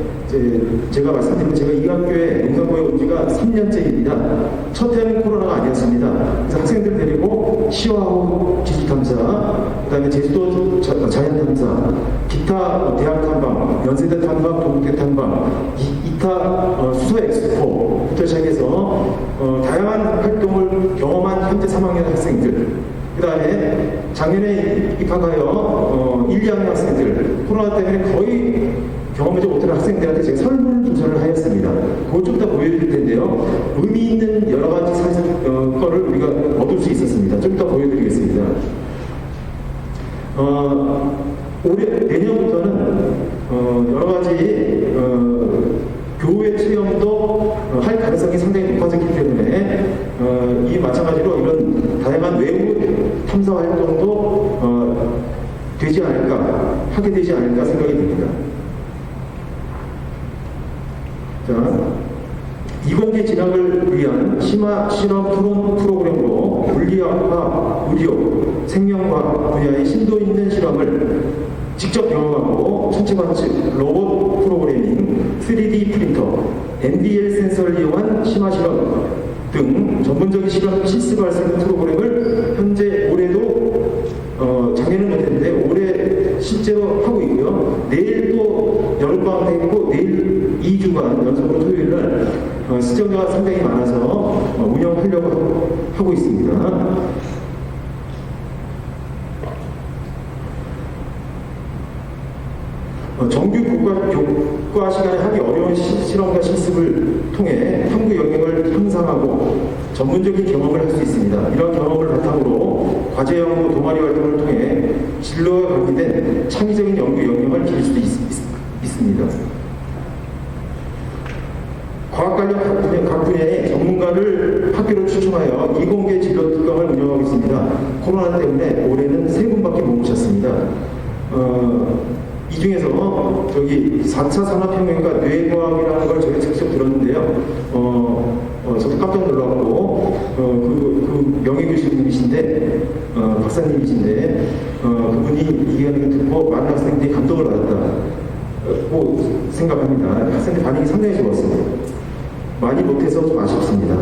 제가 말씀드린 제가 이 학교에 농산부에 온 지가 3년째입니다. 첫 해는 코로나가 아니었습니다. 그래서 학생들 데리고 시화호 지질탐사, 그 다음에 제주도 자연탐사, 기타 대학 탐방, 연세대 탐방, 동국대 탐방, 이타 수서 엑스포부터 시작해서 다양한 활동을 경험한 현재 3학년 학생들, 그 다음에 작년에 입학하여 1, 2학년 학생들, 코로나 때문에 거의 경험하지 못한 학생들한테 제가 설문조사를 하였습니다. 그걸 좀 더 보여드릴 텐데요. 의미 있는 여러 가지 거를 우리가 얻을 수 있었습니다. 좀 더 보여드리겠습니다. 내년부터는 여러 가지 교회 체험도 할 가능성이 상당히 높아졌기 때문에 이 마찬가지로 이런 다양한 외부 탐사 활동도 되지 않을까, 하게 되지 않을까 생각이 듭니다. 자, 이공계 진학을 위한 심화 실험 토론 프로그램으로 물리학과, 의료, 생명과학 분야의 심도 있는 실험을 직접 경험하고 천체 관측, 로봇 프로그래밍, 3D 프린터, NBL 센서를 이용한 심화 실험 등 전문적인 실험 실습 발생 프로그램을 현재 올해도 작년은 못했는데 올해 실제로 하고 있고요. 내일도 여름방학 있고 내일 2주간 연속으로 토요일날 시청자가 상당히 많아서 운영하려고 하고 있습니다. 정규 교과 시간에 하기 어려운 실험과 실습을 통해 탐구 영역을 향상하고 전문적인 경험을 할 수 있습니다. 이런 경험을 바탕으로 과제 연구 동아리 활동을 통해 진로와 관계된 창의적인 연구 영역을 기를 수도 있습니다. 과학 관련 각 분야의 전문가를 학교로 추천하여 이공계 진로 특강을 운영하고 있습니다. 코로나 때문에 올해는 3분밖에 못 모셨습니다. 이 중에서 저기 4차 산업혁명과 뇌과학이라는 걸 제가 직접 들었는데요. 저도 깜짝 놀랐고 그 명예교수님이신데 박사님이신데 그분이 이 이야기를 듣고 많은 학생들이 감동을 받았다고 생각합니다. 학생들 반응이 상당히 좋았습니다. 많이 못해서 좀 아쉽습니다.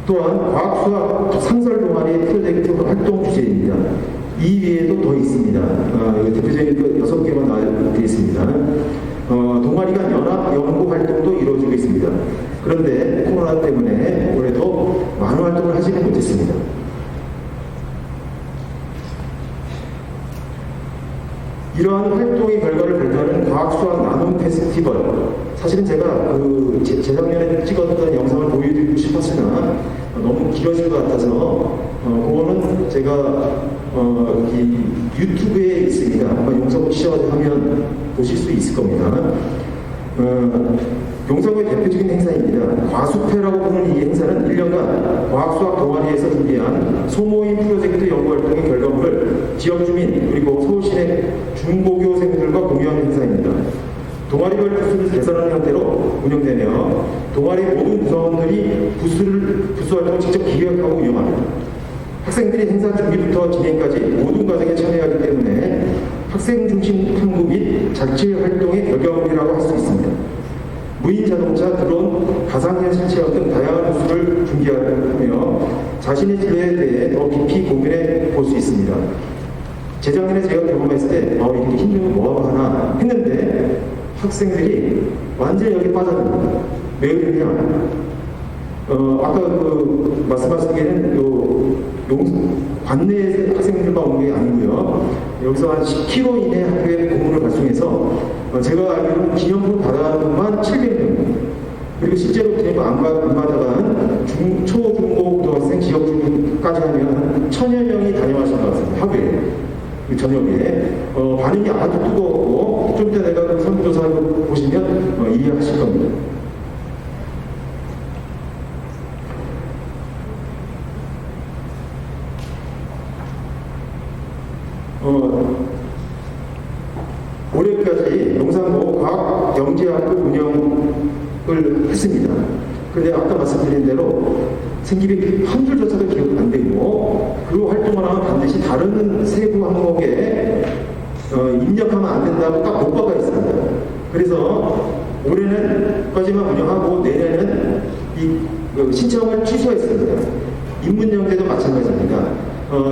또한 과학 수학 상설 동아리 프로젝트 활동 주제입니다. 이 위에도 더 있습니다. 대표적인 6개만 나와 있습니다. 동아리 간 연합 연구 활동도 이루어지고 있습니다. 그런데 코로나 때문에 올해도 많은 활동을 하지는 못했습니다. 이러한 활동의 결과를 발표하는 과학수학 나눔 페스티벌, 사실은 제가 재작년에 찍었던 영상을 보여드리고 싶었으나 너무 길어질 것 같아서 그거는 제가 유튜브에 있습니다. 아마 용서 치셔하면 보실 수 있을 겁니다. 용산구의 대표적인 행사입니다. 과수패라고 부르는 이 행사는 1년간 과학수학 동아리에서 준비한 소모임 프로젝트 연구활동의 결과물을 지역 주민 그리고 서울시내 중고교생들과 공유하는 행사입니다. 동아리별 부수를 개설하는 형태로 운영되며 동아리 모든 구성원들이 부수 활동을 직접 기획하고 운영합니다. 학생들이 행사 준비부터 진행까지 모든 과정에 참여하기 때문에 학생 중심 탐구 및 자치 활동의 결과물이라고 할 수 있습니다. 무인 자동차, 드론, 가상현실 체험 등 다양한 부수를 준비하며 자신의 진로에 대해 더 깊이 고민해 볼 수 있습니다. 재작년에 제가 경험했을 때 이렇게 힘들면 뭐하고 하나 했는데 학생들이 완전히 여기 빠져듭니다. 왜 그러냐? 아까 말씀하신 게는 관내에서 학생들만 온 게 아니고요. 여기서 한 10km 이내 학교에 공문을 발송해서 제가 알기로는 기념품 받아가는 것만 700명. 그리고 실제로 기념품 안 받아간 초, 중고 고등학생 지역 주민까지 하면 1000여 명이 다녀가신 것 같습니다. 하루에. 저녁에. 반응이 아주 뜨거웠고, 좀 이따 내가 그 설문조사 보시면 이해하실 겁니다. 올해까지 용산구 과학영재학급 운영을 했습니다. 그런데 아까 말씀드린 대로 생기비 한 줄조차도 기억 안 되고 그 활동을 하면 반드시 다른 세부 항목에 입력하면 안 된다고 딱 못 박아 있습니다. 그래서 올해는까지만 운영하고 내년에는 이 신청을 취소했습니다. 인문영재도 마찬가지입니다.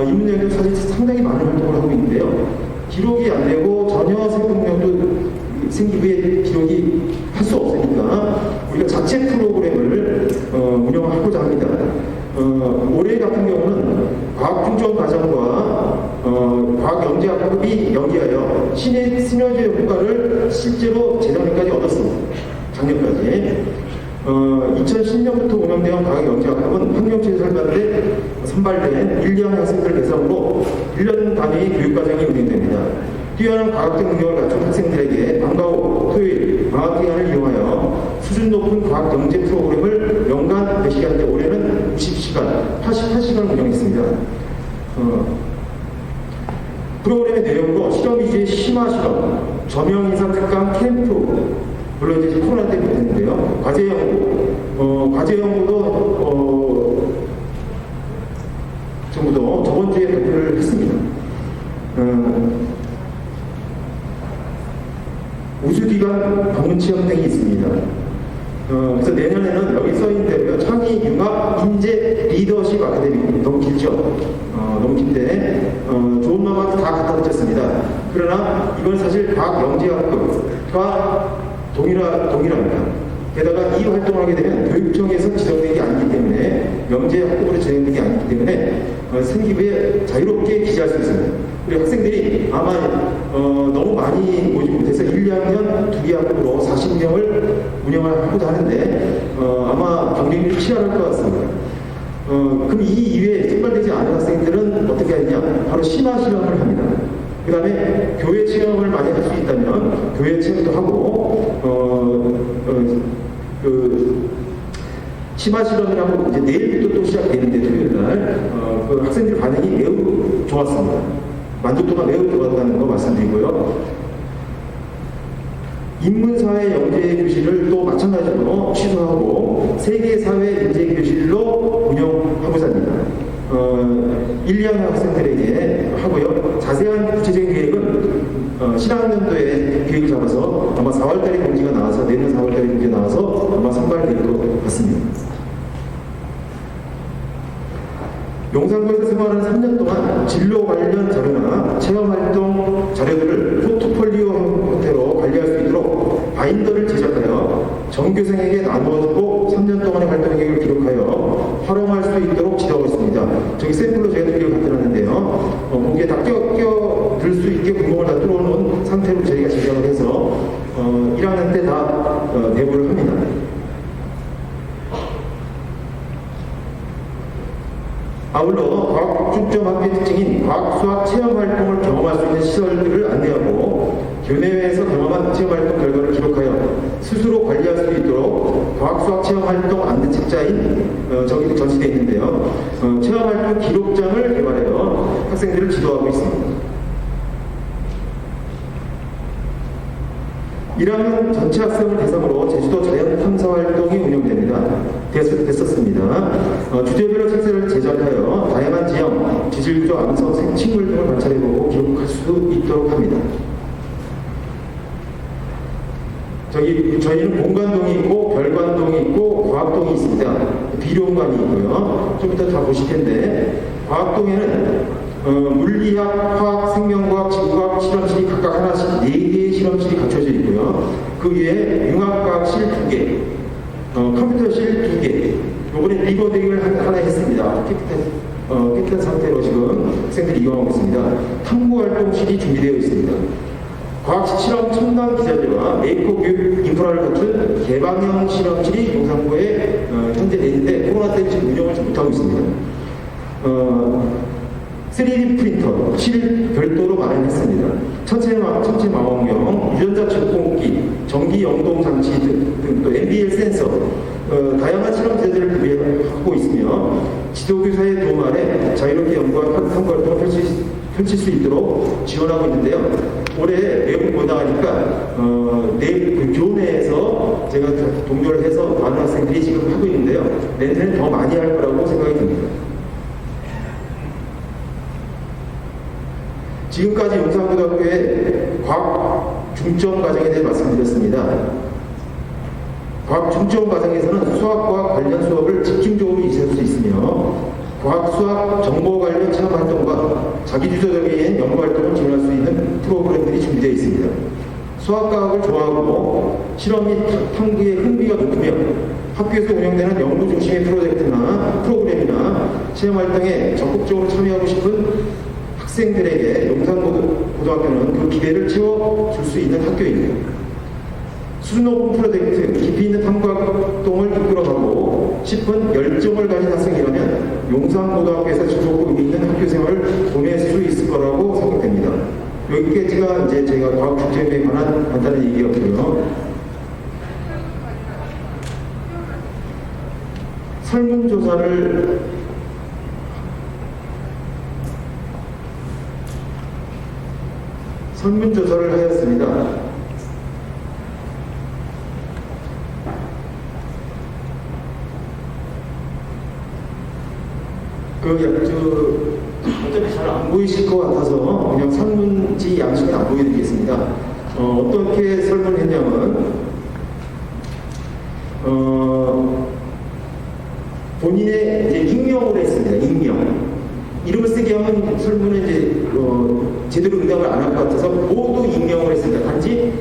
인문영재도 사실 상당히 많은 활동을 하고 있는데요. 기록이 안 되고 전혀 세금명도 생기부에 기록이 할 수 없으니까 우리가 자체 프로그램을 운영하고자 합니다. 올해 같은 경우는 과학중점과정과 과학영재학급이 연기하여 신의 시너지 효과를 실제로 재작년까지 얻었습니다. 작년까지. 2010년부터 운영되어 과학영재학급은 환경시설반대 선발된 1, 2학년 학생들 대상으로 1년 단위 교육과정이 운영됩니다. 뛰어난 과학적 능력을 갖춘 학생들에게 방과 후 토요일 방학기간을 이용하여 수준 높은 과학영재 프로그램을 연간 몇 시간인데 올해는 90시간, 88시간 운영했습니다. 프로그램의 내용도 실험 위주의 심화 실험, 저명인사 특강 캠프, 물론 이제 코로나 때문에 못했는데요. 과제 연구, 과제 연구도 전부 저번 주에 발표를 했습니다. 우수기관 방문 체험 등이 있습니다. 그래서 내년에는 여기 써있는 대로요. 창의 융합 인재 리더십 아카데미. 너무 길죠? 너무 긴데 좋은 마음만 다 갖다 붙였습니다. 그러나 이건 사실 과학영재학급과 동일합니다. 게다가 이 활동을 하게 되면 교육청에서 지정된 게 아니기 때문에 영재학급으로 지정된 게 아니기 때문에 생기부에 자유롭게 기재할 수 있습니다. 그리고 학생들이 아마 너무 많이 모이지 못해서 1, 2학년 2개 학급으로 40명을 운영을 하고자 하는데 아마 경쟁률이 치열할 것 같습니다. 그럼 이 이외에 선발되지 않은 학생들은 어떻게 하느냐? 바로 심화 실험을 합니다. 그 다음에 교회 체험을 많이 할 수 있다면 교회 체험도 하고 심화 실험이라고 이제 내일부터 또 시작되는데 토요일날 그 학생들 반응이 매우 좋았습니다. 만족도가 매우 좋았다는 거 말씀드리고요. 인문사회 영재 교실을 또 마찬가지로 취소하고 세계사회 영재 교실로 운영하고자 합니다. 1, 2학년 학생들에게 하고요. 자세한 구체적인 계획은 신학년도에 계획 잡아서 아마 4월달에 공지가 나와서 내년 4월달에 공지가 나와서 아마 선발될 것 같습니다. 용산구에서 생활하는 3년 동안 진로 관련 자료나 체험활동 자료들을 포트폴리오 형태로 관리할 수 있도록 바인더를 제작하여 전교생에게 나누어주고 3년 동안의 활동 계획을 기록하여 활용할 수 있도록 지도하고 있습니다. 저기 샘플로 제가 드리고 갖다 놨는데요. 거기에 다 껴들 수 있게 구멍을 다 뚫어놓은 상태로 저희가 제작을 해서 1학년 때 다 내부를 합니다. 아울러 과학 중점 학교의 특징인 과학 수학 체험 활동을 경험할 수 있는 시설들을 안내하고 교내외에서 경험한 체험활동 결과를 기록하여 스스로 관리할 수 있도록 과학수학 체험활동 안내책자인 저기도 전시되어 있는데요. 체험활동 기록장을 개발하여 학생들을 지도하고 있습니다. 1학년 전체 학생을 대상으로 제주도 자연 탐사 활동이 됐었습니다. 주제별로 책자를 제작하여 다양한 지형, 지질구조, 암석, 식물 등을 관찰해보고 기록할 수 있도록 합니다. 저희는 공관동이 있고 별관동이 있고 과학동이 있습니다. 비료관이 있고요. 좀 이따 다 보실 텐데 과학동에는 물리학, 화학, 생명과학, 지구과학 실험실이 각각 하나씩 4개의 실험실이 갖춰져 있고요. 그 위에 융합과학실 2개, 컴퓨터실 2개. 요번에 리버딩을 하나 했습니다. 깨끗한 상태로 지금 학생들이 이용하고 있습니다. 탐구활동실이 준비되어 있습니다. 과학 실험 첨단 기자재와 메이커 교육 인프라를 갖춘 개방형 실험실이 용산구에 현재 있는데 코로나 때문에 지금 운영을 좀 못하고 있습니다. 3D 프린터 실 별도로 마련했습니다. 천체 망원경, 유전자 측공기, 전기 영동 장치 등 또 NBL 센서, 다양한 실험 기자재를 구비하고 있으며 지도교사의 도움 아래 자유롭게 연구와 탐구 활동을 펼칠 수 있도록 지원하고 있는데요. 올해 내용 보다 하니까 내일 교내에서 제가 동조를 해서 많은 학생들이 지금 하고 있는데요. 내년에는 더 많이 할 거라고 생각이 듭니다. 지금까지 용산고등학교의 과학 중점 과정에 대해 말씀드렸습니다. 과학 중점 과정에서는 수학과 관련 수업을 집중적으로 이수할 수 있으며 과학, 수학, 정보 관련 체험 활동과 자기주도적인 연구 활동을 진행할 수 있는 프로그램들이 준비되어 있습니다. 수학과학을 좋아하고 실험 및 탐구에 흥미가 높으며 학교에서 운영되는 연구 중심의 프로그램이나 체험 활동에 적극적으로 참여하고 싶은 학생들에게 용산고등학교는 그 기대를 채워줄 수 있는 학교입니다. 수준 높은 프로젝트, 깊이 있는 탐구 활동을 이끌어가고 싶은 열정을 가진 학생이라면 용산고등학교에서 지속하고 있는 학교 생활을 보낼 수 있을 거라고 생각됩니다. 여기까지가 이제 제가 과학 중점에 관한 간단한 얘기였고요. 설문조사를 하였습니다. 어차피 잘 안 보이실 것 같아서 그냥 설문지 양식은 안 보여드리겠습니다. 어떻게 설문했냐면 본인의 이제 익명으로 했습니다. 익명. 이름을 쓰게 하면 설문은 이제 제대로 응답을 안 할 것 같아서 모두 익명을 했습니다. 단지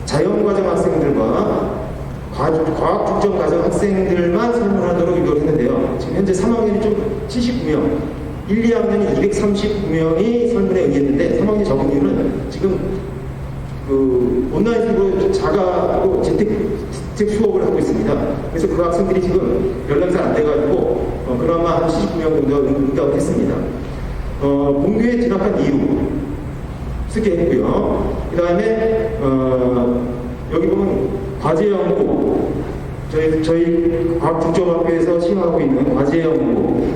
자연과정 학생들과 과학 중점 과정 학생들만 설문하도록 이걸 했는데요. 지금 현재 3학년이 좀 79명, 1, 2학년이 239명이 설문에 응했는데 3학년 적은 이유는 지금 온라인 수업으로 자가로 재택 수업을 하고 있습니다. 그래서 그 학생들이 지금 연락이 잘 안 돼가지고 그나마 한 79명 정도 응답을 했습니다. 본교에 진학한 이유 쓰게 했고요. 그 다음에 여기 보면 과제 연구, 저희 과학중점학교에서 시행하고 있는 과제 연구,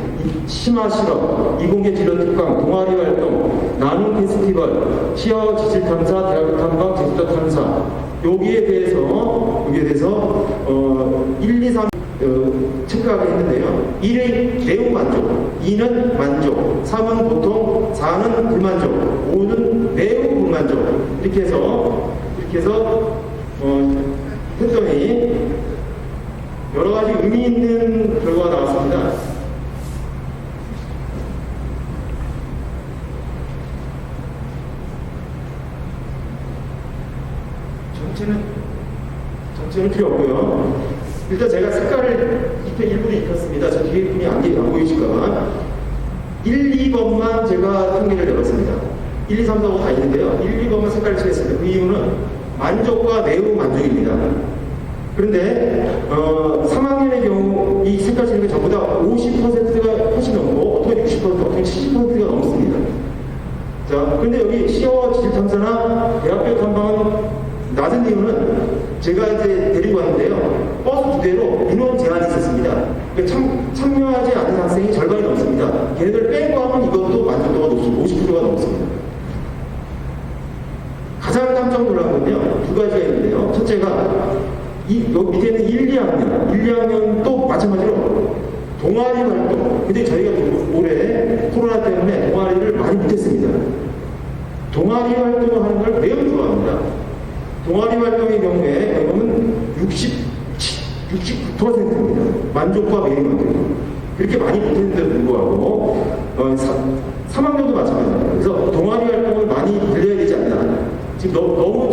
심화 실험, 이공계 진로 특강, 동아리 활동, 나눔 페스티벌, 시어 지질 탐사, 대학 탐방, 제주도 탐사, 여기에 대해서 1, 2, 3 체크하게 했는데요. 1은 매우 만족, 2는 만족, 3은 보통, 4는 불만족, 5는 매우 불만족. 이렇게 해서 했더니 여러 가지 의미 있는 결과가 나왔습니다. 전체는 필요 없고요. 일단 제가 색깔을 일부러 입혔습니다. 저 뒤에 분이 안 보이실까봐. 1, 2번만 제가 통계를 내봤습니다. 1, 2, 3, 4, 5 다 있는데요. 1, 2번만 색깔을 칠했습니다. 그 이유는 만족과 매우 만족입니다. 그런데 3학년의 경우 이 색깔 칠한 게 전부 다 50%가 훨씬 넘고 어떻게 60%, 어떻게 70%가 넘습니다. 자, 그런데 여기 시어 지질 탐사나 대학교 탐방은 낮은 이유는 제가 이제 데리고 왔는데요. 버스 두 대로 인원 제한이 있었습니다. 그러니까 참여하지 않은 학생이 절반이 넘습니다. 걔네들 빼고 하면 이것도 만족도가 높습니다. 50%가 넘습니다. 가장 깜짝 놀란 건요, 두 가지가 있는데요. 첫째가, 여기 밑에는 1, 2학년 또 마찬가지로 동아리 활동. 근데 저희가 올해 코로나 때문에 동아리를 많이 못했습니다. 동아리 활동을 하는 걸 매우 좋아합니다. 동아리 활동의 경우에 여러분은 69%입니다. 만족과 매일 만족. 그렇게 많이 못했는데도 불구하고 3학년도 마찬가지입니다. 그래서 동아리 활동을 많이 들려야 되지 않나. 지금 너무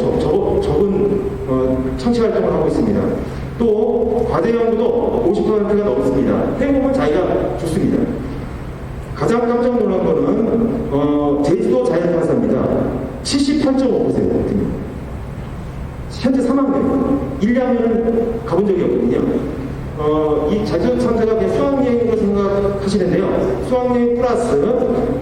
적은 청취 활동을 하고 있습니다. 또 과대 연구도 50%가 넘습니다. 해보면 자기가 좋습니다. 가장 깜짝 놀란 거는 제주도 자연탐사입니다. 78.5%입니다. 현재 3학년, 1, 2학년은 가본 적이 없거든요. 이 자주 참사가 그냥 수학여행으로 생각하시는데요. 수학여행 플러스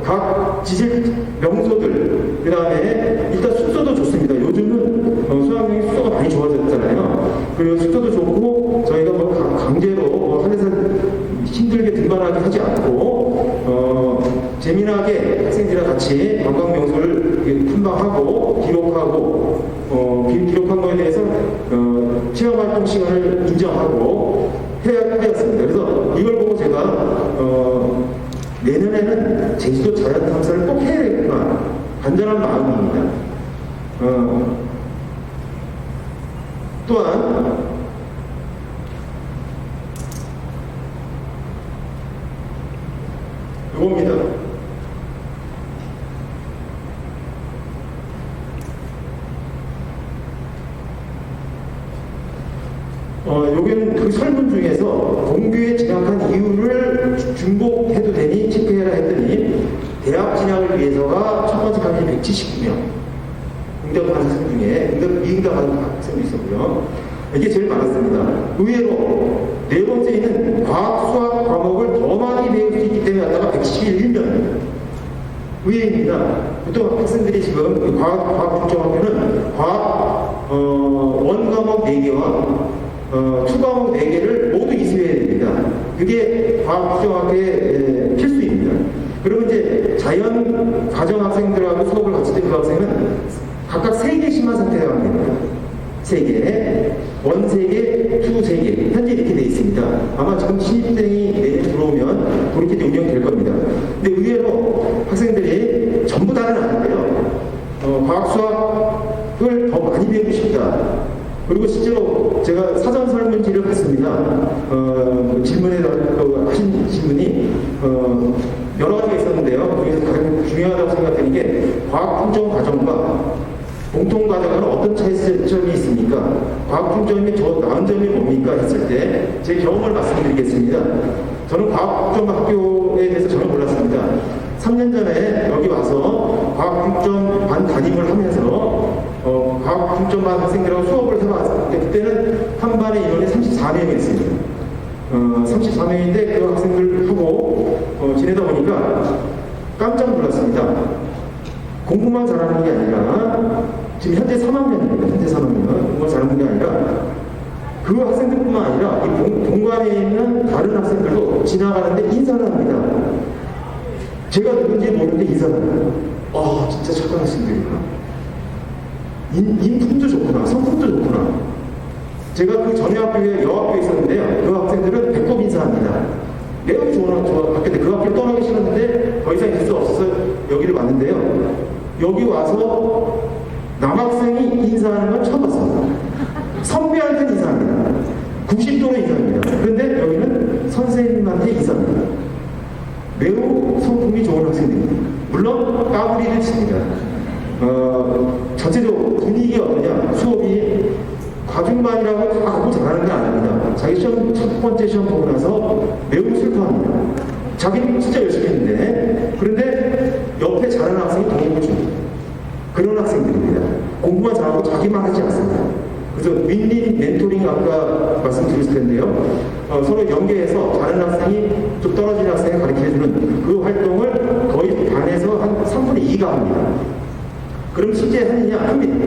각 지질 명소들, 그 다음에 일단 숙소도 좋습니다. 요즘은 수학여행 숙소가 많이 좋아졌잖아요. 그리고 숙소도 좋고, 저희가 뭐 강제로 한해산 힘들게 등반하게 하지 않고, 재미나게 학생들이랑 같이 관광 명소를 탐방하고, 기록하고, 기록한 거에 대해서 체험활동 시간을 인정하고 하였습니다. 그래서 이걸 보고 제가 내년에는 제주도 자연탐사를 꼭 해야겠구나 간절한 마음입니다. 또한 이겁니다. 여기는 그 설문 중에서 공교에 진학한 이유를 중복해도 되니 체크해라 했더니 대학 진학을 위해서가 첫 번째 칸이 179명. 응답한 학생 중에 미응답한 학생도 있었고요. 이게 제일 많았습니다. 의외로 네 번째는 과학, 수학 과목을 더 많이 배울 수 있기 때문에 하다가 111명. 의외입니다. 보통 학생들이 지금 과학 국정학교는 과학 원 과목 4개와 투 과목 4개를 모두 이수해야 됩니다. 그게 과학 국정학교의 필수입니다. 그러면 이제 자연 과정 학생들하고 수업을 같이 듣는 그 학생은 각각 3개씩만 선택하면 됩니다. 3개, 원 3개, 투 3개. 현재 이렇게 되어 있습니다. 아마 지금 신입생이 내년 들어오면 그렇게 운영될 겁니다. 근데 의외로 학생들이 전부 다는 아닌데요. 과학 수학을 더 많이 배우고 싶다. 그리고 실제로 제가 사전 설문지를 봤습니다. 질문에 하신 질문이 여러 가지가 있었는데요. 그중에서 가장 중요하다고 생각되는 게 과학 품종 과정과 공통 과정은 어떤 차이점이 있습니까? 과학 품종이 저 나은 점이 뭡니까? 했을 때 제 경험을 말씀드리겠습니다. 저는 과학 품종 학교에 대해서 전혀 몰랐습니다. 3년 전에 여기 와서 과학 품종 반 담임을 하면서 과학 품종반 학생들하고 수업을 해봤을 때 그때는 한 반의 인원이 34명이었습니다. 34명인데 그 학생들하고 지내다 보니까 깜짝 놀랐습니다. 공부만 잘하는 게 아니라 지금 현재 3학년입니다. 현재 3학년 공부만 잘하는 게 아니라 그 학생들뿐만 아니라 이 본관에 있는 다른 학생들도 지나가는데 인사를 합니다. 제가 누군지 모르는데 인사를 합니다. 진짜 착한 학생들이구나. 인품도 좋구나, 성품도 좋구나. 제가 그 전에 학교에 여학교에 있었는데요. 그 학생들은 배꼽 인사합니다. 매우 좋은 학교인데 그 학교를 떠나기 싫었는데 더 이상 있을 수 없어서 여기를 왔는데요. 여기 와서 남학생이 인사하는 건 처음 봤습니다. 선배한테는 인사합니다. 90도로 인사합니다. 그런데 여기는 선생님한테 인사합니다. 매우 성품이 좋은 학생들입니다. 물론 까불이도 있습니다. 전체적으로 분위기가 어떠냐, 수업이 과중반이라고 다 공부 잘하는 건 아닙니다. 자기 시험, 첫 번째 시험 보고 나서 매우 슬퍼합니다. 자기는 진짜 열심히 했는데, 그런데 옆에 잘하는 학생이 도움을 줍니다. 그런 학생들입니다. 공부만 잘하고 자기만 하지 않습니다. 그래서 윈윈 멘토링 아까 말씀드렸을 텐데요. 서로 연계해서 다른 학생이 좀 떨어지는 학생을 가르쳐주는 그 활동을 거의 반에서 한 3분의 2가 합니다. 그럼 실제 하느냐? 합니다.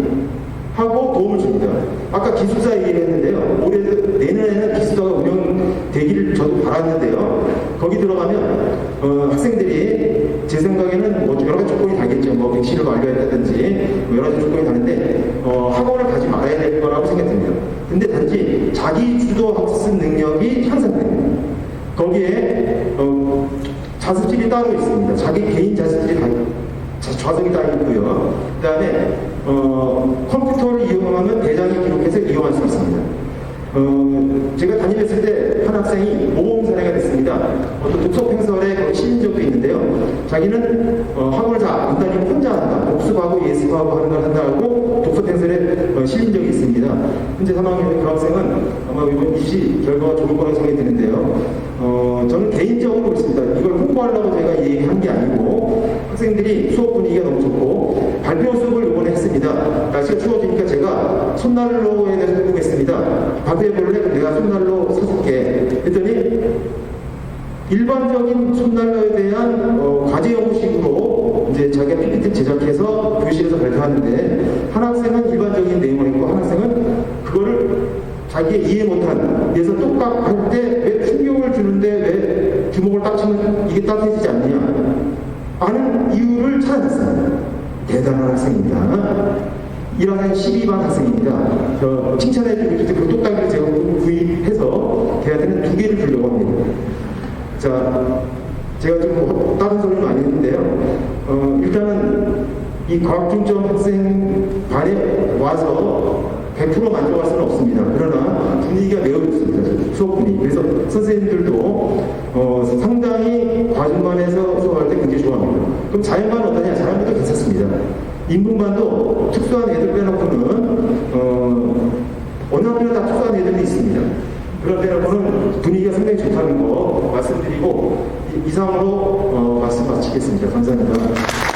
하고 도움을 줍니다. 아까 기숙사 얘기를 했는데요. 올해 내년에는 기숙사가 운영되기를 저도 바랐는데요. 거기 들어가면 학생들이 제 생각에는 뭐 여러 가지 조건이 다겠죠. 뭐 백신을 완료했다든지 뭐 여러 가지 조건이 다른데 학원을 가지 말아야 될 거라고 생각됩니다. 근데 단지 자기 주도 학습 능력이 향상됩니다. 거기에 자습실이 따로 있습니다. 자기 개인 자습실이 좌석이 따로 있고요. 그 다음에 컴퓨터를 이용하면 대장에 기록해서 이용할 수 있습니다. 제가 담임했을 때 한 학생이 모범 사례가 됐습니다. 어떤 독서 팽설에 실린 적도 있는데요. 자기는 학원을 다 안 다니고 혼자 한다. 복습하고 예습하고 하는 걸 한다고 독서 팽설에 실린 적이 있습니다. 현재 3학년의 그 학생은 아마 이번 입시 결과가 좋을 거라고 생각이 드는데요. 저는 개인적으로 있습니다. 이걸 홍보하려고 제가 얘기한 게 아니고 학생들이 수업 분위기가 너무 좋고 발표 수업을 이번에 했습니다. 날씨가 추워지니까 제가 손난로에 대해서 해보겠습니다. 발표해볼래? 내가 손난로 사줄게. 했더니 일반적인 손난로에 대한 과제 연구식으로 이제 자기가 PPT 제작해서 교실에서 발표하는데 한 학생은 일반적인 내용을 했고 한 학생은 그거를 자기가 이해 못한 그래서 똑같할 때 왜 충격을 주는데 왜 주먹을 딱 치면 이게 따뜻해지지 않느냐 아는 이유를 찾았습니다. 대단한 학생입니다. 1학년 12반 학생입니다. 칭찬해주고 있을 때 그 똑딱이를 제가 구입해서 걔한테는 2개를 주려고 합니다. 자, 제가 좀 다른 소리를 많이 했는데요. 일단은 이 과학중점 학생 반에 와서 100% 만족할 수는 없습니다. 그러나 분위기가 매우 좋습니다. 수업 분위기. 그래서 선생님들도 상당히 과중반에서 수업할 때 굉장히 좋아합니다. 그럼 자연반은 어떠냐? 자연반도 괜찮습니다. 인문반도 특수한 애들 빼놓고는 어느 학교나 다 특수한 애들이 있습니다. 그런 데는 분위기가 상당히 좋다는 거 말씀드리고 이상으로 말씀 마치겠습니다. 감사합니다.